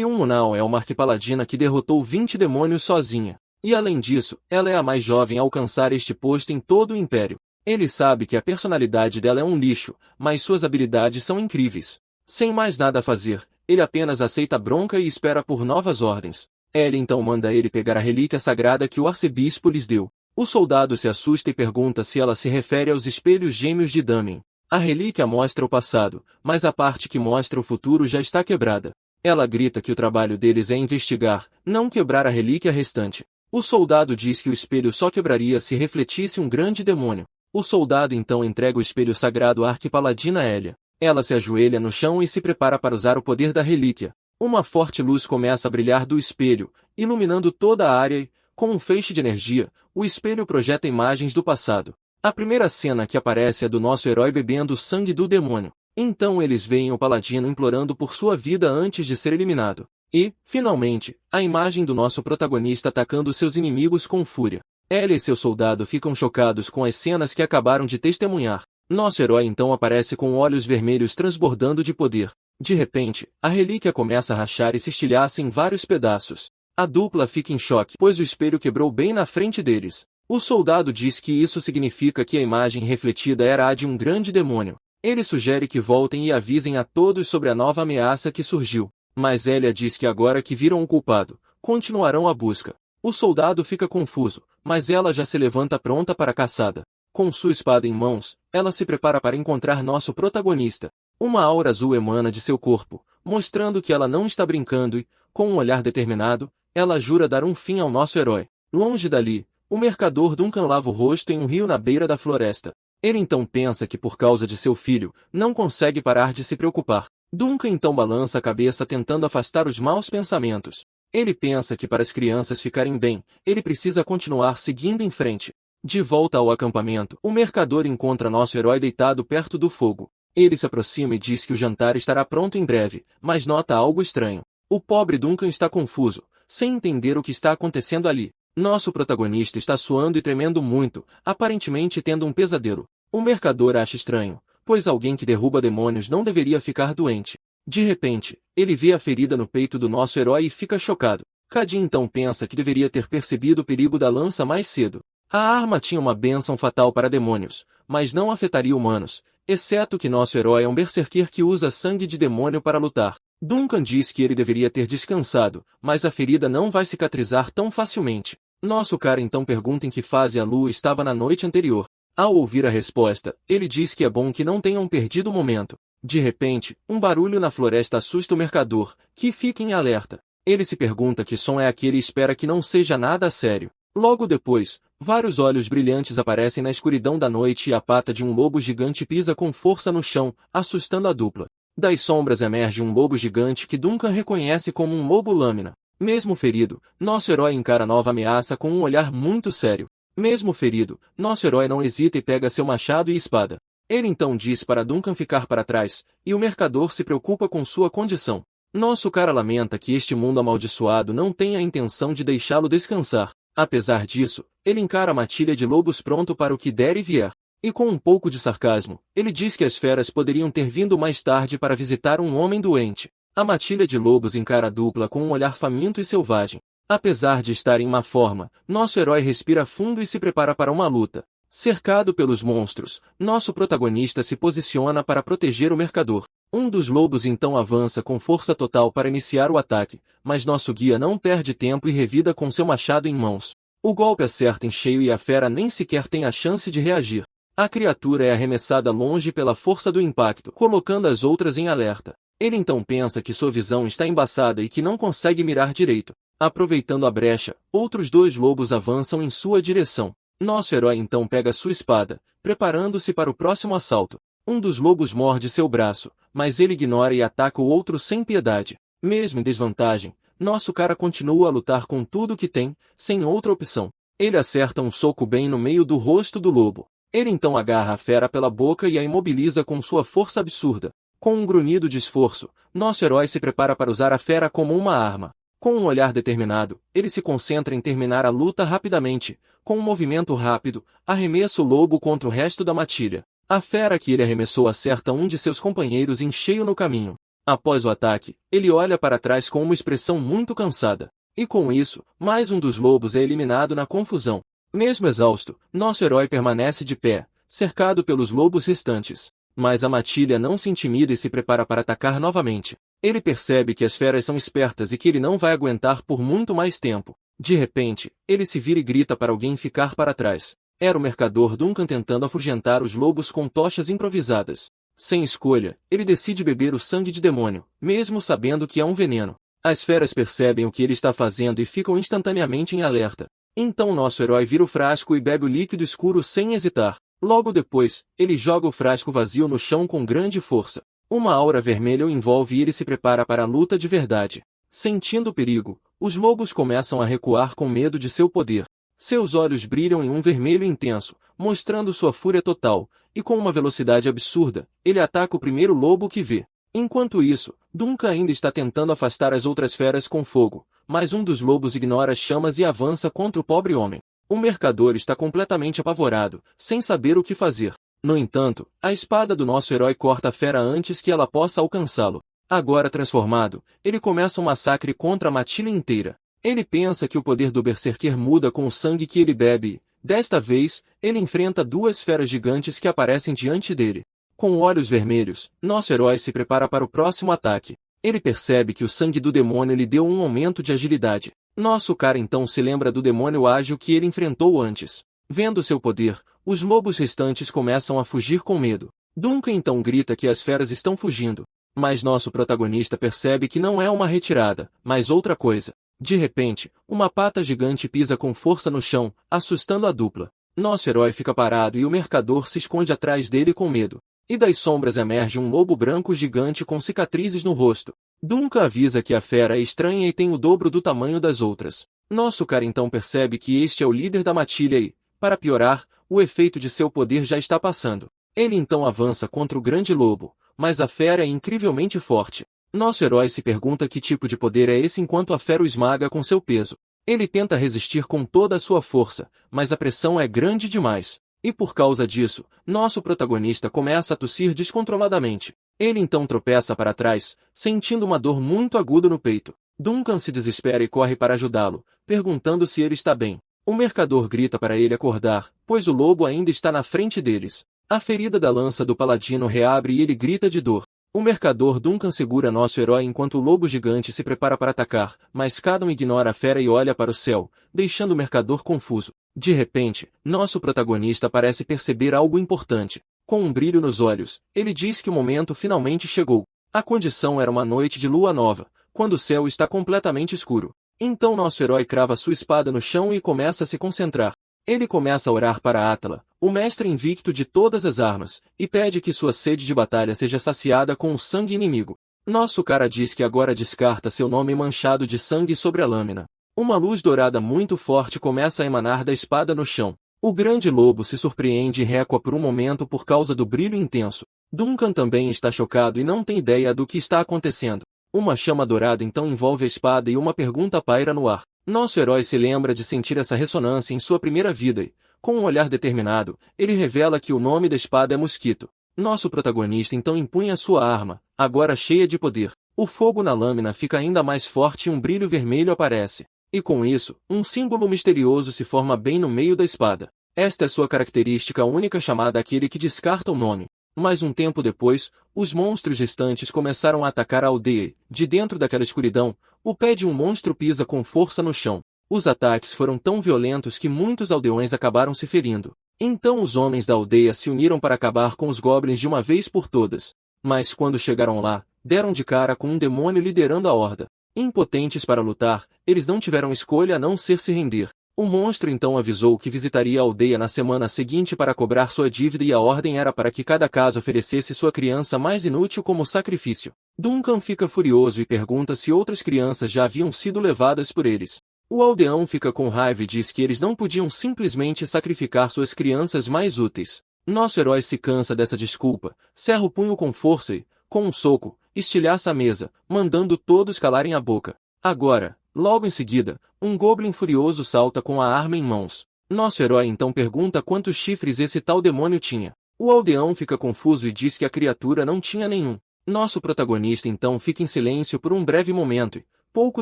Munal é uma arquipaladina que derrotou 20 demônios sozinha. E além disso, ela é a mais jovem a alcançar este posto em todo o Império. Ele sabe que a personalidade dela é um lixo, mas suas habilidades são incríveis. Sem mais nada a fazer, ele apenas aceita a bronca e espera por novas ordens. Elia então manda ele pegar a relíquia sagrada que o arcebispo lhes deu. O soldado se assusta e pergunta se ela se refere aos espelhos gêmeos de Damen. A relíquia mostra o passado, mas a parte que mostra o futuro já está quebrada. Ela grita que o trabalho deles é investigar, não quebrar a relíquia restante. O soldado diz que o espelho só quebraria se refletisse um grande demônio. O soldado então entrega o espelho sagrado à arquipaladina Elia. Ela se ajoelha no chão e se prepara para usar o poder da relíquia. Uma forte luz começa a brilhar do espelho, iluminando toda a área e, com um feixe de energia, o espelho projeta imagens do passado. A primeira cena que aparece é do nosso herói bebendo o sangue do demônio. Então eles veem o paladino implorando por sua vida antes de ser eliminado. E, finalmente, a imagem do nosso protagonista atacando seus inimigos com fúria. Elia e seu soldado ficam chocados com as cenas que acabaram de testemunhar. Nosso herói então aparece com olhos vermelhos transbordando de poder. De repente, a relíquia começa a rachar e se estilhaça em vários pedaços. A dupla fica em choque, pois o espelho quebrou bem na frente deles. O soldado diz que isso significa que a imagem refletida era a de um grande demônio. Ele sugere que voltem e avisem a todos sobre a nova ameaça que surgiu. Mas Elia diz que agora que viram o culpado, continuarão a busca. O soldado fica confuso, mas ela já se levanta pronta para a caçada. Com sua espada em mãos, ela se prepara para encontrar nosso protagonista. Uma aura azul emana de seu corpo, mostrando que ela não está brincando e, com um olhar determinado, ela jura dar um fim ao nosso herói. Longe dali, o mercador Duncan lava o rosto em um rio na beira da floresta. Ele então pensa que por causa de seu filho, não consegue parar de se preocupar. Duncan então balança a cabeça tentando afastar os maus pensamentos. Ele pensa que para as crianças ficarem bem, ele precisa continuar seguindo em frente. De volta ao acampamento, o mercador encontra nosso herói deitado perto do fogo. Ele se aproxima e diz que o jantar estará pronto em breve, mas nota algo estranho. O pobre Duncan está confuso, sem entender o que está acontecendo ali. Nosso protagonista está suando e tremendo muito, aparentemente tendo um pesadelo. O mercador acha estranho, pois alguém que derruba demônios não deveria ficar doente. De repente, ele vê a ferida no peito do nosso herói e fica chocado. Cadin então pensa que deveria ter percebido o perigo da lança mais cedo. A arma tinha uma bênção fatal para demônios, mas não afetaria humanos, exceto que nosso herói é um berserker que usa sangue de demônio para lutar. Duncan diz que ele deveria ter descansado, mas a ferida não vai cicatrizar tão facilmente. Nosso cara então pergunta em que fase a lua estava na noite anterior. Ao ouvir a resposta, ele diz que é bom que não tenham perdido o momento. De repente, um barulho na floresta assusta o mercador, que fica em alerta. Ele se pergunta que som é aquele e espera que não seja nada sério. Logo depois, vários olhos brilhantes aparecem na escuridão da noite e a pata de um lobo gigante pisa com força no chão, assustando a dupla. Das sombras emerge um lobo gigante que Duncan reconhece como um lobo lâmina. Mesmo ferido, nosso herói encara a nova ameaça com um olhar muito sério. Mesmo ferido, nosso herói não hesita e pega seu machado e espada. Ele então diz para Duncan ficar para trás, e o mercador se preocupa com sua condição. Nosso cara lamenta que este mundo amaldiçoado não tenha a intenção de deixá-lo descansar. Apesar disso, ele encara a matilha de lobos pronto para o que der e vier. E com um pouco de sarcasmo, ele diz que as feras poderiam ter vindo mais tarde para visitar um homem doente. A matilha de lobos encara a dupla com um olhar faminto e selvagem. Apesar de estar em má forma, nosso herói respira fundo e se prepara para uma luta. Cercado pelos monstros, nosso protagonista se posiciona para proteger o mercador. Um dos lobos então avança com força total para iniciar o ataque, mas nosso guia não perde tempo e revida com seu machado em mãos. O golpe acerta em cheio e a fera nem sequer tem a chance de reagir. A criatura é arremessada longe pela força do impacto, colocando as outras em alerta. Ele então pensa que sua visão está embaçada e que não consegue mirar direito. Aproveitando a brecha, outros dois lobos avançam em sua direção. Nosso herói então pega sua espada, preparando-se para o próximo assalto. Um dos lobos morde seu braço, mas ele ignora e ataca o outro sem piedade. Mesmo em desvantagem, nosso cara continua a lutar com tudo que tem, sem outra opção. Ele acerta um soco bem no meio do rosto do lobo. Ele então agarra a fera pela boca e a imobiliza com sua força absurda. Com um grunhido de esforço, nosso herói se prepara para usar a fera como uma arma. Com um olhar determinado, ele se concentra em terminar a luta rapidamente. Com um movimento rápido, arremessa o lobo contra o resto da matilha. A fera que ele arremessou acerta um de seus companheiros em cheio no caminho. Após o ataque, ele olha para trás com uma expressão muito cansada. E com isso, mais um dos lobos é eliminado na confusão. Mesmo exausto, nosso herói permanece de pé, cercado pelos lobos restantes. Mas a matilha não se intimida e se prepara para atacar novamente. Ele percebe que as feras são espertas e que ele não vai aguentar por muito mais tempo. De repente, ele se vira e grita para alguém ficar para trás. Era o mercador Duncan tentando afugentar os lobos com tochas improvisadas. Sem escolha, ele decide beber o sangue de demônio, mesmo sabendo que é um veneno. As feras percebem o que ele está fazendo e ficam instantaneamente em alerta. Então nosso herói vira o frasco e bebe o líquido escuro sem hesitar. Logo depois, ele joga o frasco vazio no chão com grande força. Uma aura vermelha o envolve e ele se prepara para a luta de verdade. Sentindo o perigo, os lobos começam a recuar com medo de seu poder. Seus olhos brilham em um vermelho intenso, mostrando sua fúria total, e com uma velocidade absurda, ele ataca o primeiro lobo que vê. Enquanto isso, Duncan ainda está tentando afastar as outras feras com fogo, mas um dos lobos ignora as chamas e avança contra o pobre homem. O mercador está completamente apavorado, sem saber o que fazer. No entanto, a espada do nosso herói corta a fera antes que ela possa alcançá-lo. Agora transformado, ele começa um massacre contra a matilha inteira. Ele pensa que o poder do Berserker muda com o sangue que ele bebe e, desta vez, ele enfrenta duas feras gigantes que aparecem diante dele. Com olhos vermelhos, nosso herói se prepara para o próximo ataque. Ele percebe que o sangue do demônio lhe deu um aumento de agilidade. Nosso cara então se lembra do demônio ágil que ele enfrentou antes. Vendo seu poder, os lobos restantes começam a fugir com medo. Duncan então grita que as feras estão fugindo. Mas nosso protagonista percebe que não é uma retirada, mas outra coisa. De repente, uma pata gigante pisa com força no chão, assustando a dupla. Nosso herói fica parado e o mercador se esconde atrás dele com medo. E das sombras emerge um lobo branco gigante com cicatrizes no rosto. Duncan avisa que a fera é estranha e tem o dobro do tamanho das outras. Nosso cara então percebe que este é o líder da matilha e, para piorar, o efeito de seu poder já está passando. Ele então avança contra o grande lobo, mas a fera é incrivelmente forte. Nosso herói se pergunta que tipo de poder é esse enquanto a fera o esmaga com seu peso. Ele tenta resistir com toda a sua força, mas a pressão é grande demais. E por causa disso, nosso protagonista começa a tossir descontroladamente. Ele então tropeça para trás, sentindo uma dor muito aguda no peito. Duncan se desespera e corre para ajudá-lo, perguntando se ele está bem. O mercador grita para ele acordar, pois o lobo ainda está na frente deles. A ferida da lança do paladino reabre e ele grita de dor. O mercador Duncan segura nosso herói enquanto o lobo gigante se prepara para atacar, mas cada um ignora a fera e olha para o céu, deixando o mercador confuso. De repente, nosso protagonista parece perceber algo importante. Com um brilho nos olhos, ele diz que o momento finalmente chegou. A condição era uma noite de lua nova, quando o céu está completamente escuro. Então nosso herói crava sua espada no chão e começa a se concentrar. Ele começa a orar para Atla, o mestre invicto de todas as armas, e pede que sua sede de batalha seja saciada com o sangue inimigo. Nosso cara diz que agora descarta seu nome manchado de sangue sobre a lâmina. Uma luz dourada muito forte começa a emanar da espada no chão. O grande lobo se surpreende e recua por um momento por causa do brilho intenso. Duncan também está chocado e não tem ideia do que está acontecendo. Uma chama dourada então envolve a espada e uma pergunta paira no ar. Nosso herói se lembra de sentir essa ressonância em sua primeira vida e, com um olhar determinado, ele revela que o nome da espada é Mosquito. Nosso protagonista então empunha sua arma, agora cheia de poder. O fogo na lâmina fica ainda mais forte e um brilho vermelho aparece. E com isso, um símbolo misterioso se forma bem no meio da espada. Esta é sua característica única chamada aquele que descarta o nome. Mas um tempo depois, os monstros restantes começaram a atacar a aldeia e, de dentro daquela escuridão, o pé de um monstro pisa com força no chão. Os ataques foram tão violentos que muitos aldeões acabaram se ferindo. Então os homens da aldeia se uniram para acabar com os goblins de uma vez por todas. Mas quando chegaram lá, deram de cara com um demônio liderando a horda. Impotentes para lutar, eles não tiveram escolha a não ser se render. O monstro então avisou que visitaria a aldeia na semana seguinte para cobrar sua dívida e a ordem era para que cada casa oferecesse sua criança mais inútil como sacrifício. Duncan fica furioso e pergunta se outras crianças já haviam sido levadas por eles. O aldeão fica com raiva e diz que eles não podiam simplesmente sacrificar suas crianças mais úteis. Nosso herói se cansa dessa desculpa, cerra o punho com força e, com um soco, estilhaça a mesa, mandando todos calarem a boca. Agora, logo em seguida, um goblin furioso salta com a arma em mãos. Nosso herói então pergunta quantos chifres esse tal demônio tinha. O aldeão fica confuso e diz que a criatura não tinha nenhum. Nosso protagonista então fica em silêncio por um breve momento e, pouco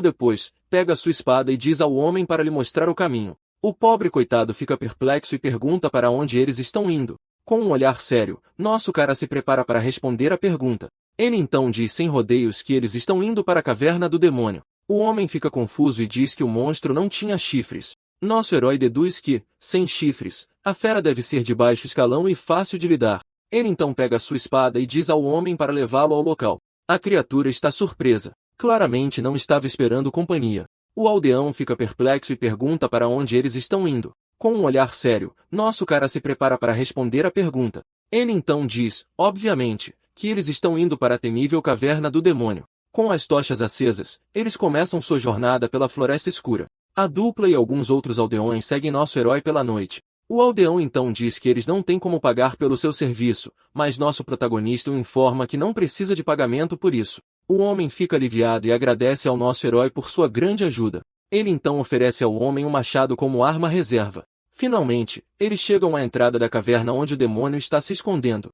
depois, pega sua espada e diz ao homem para lhe mostrar o caminho. O pobre coitado fica perplexo e pergunta para onde eles estão indo. Com um olhar sério, nosso cara se prepara para responder a pergunta. Ele então diz sem rodeios que eles estão indo para a caverna do demônio. O homem fica confuso e diz que o monstro não tinha chifres. Nosso herói deduz que, sem chifres, a fera deve ser de baixo escalão e fácil de lidar. Ele então pega sua espada e diz ao homem para levá-lo ao local. A criatura está surpresa. Claramente não estava esperando companhia. O aldeão fica perplexo e pergunta para onde eles estão indo. Com um olhar sério, nosso cara se prepara para responder a pergunta. Ele então diz, obviamente, que eles estão indo para a temível caverna do demônio. Com as tochas acesas, eles começam sua jornada pela floresta escura. A dupla e alguns outros aldeões seguem nosso herói pela noite. O aldeão então diz que eles não têm como pagar pelo seu serviço, mas nosso protagonista o informa que não precisa de pagamento por isso. O homem fica aliviado e agradece ao nosso herói por sua grande ajuda. Ele então oferece ao homem um machado como arma reserva. Finalmente, eles chegam à entrada da caverna onde o demônio está se escondendo.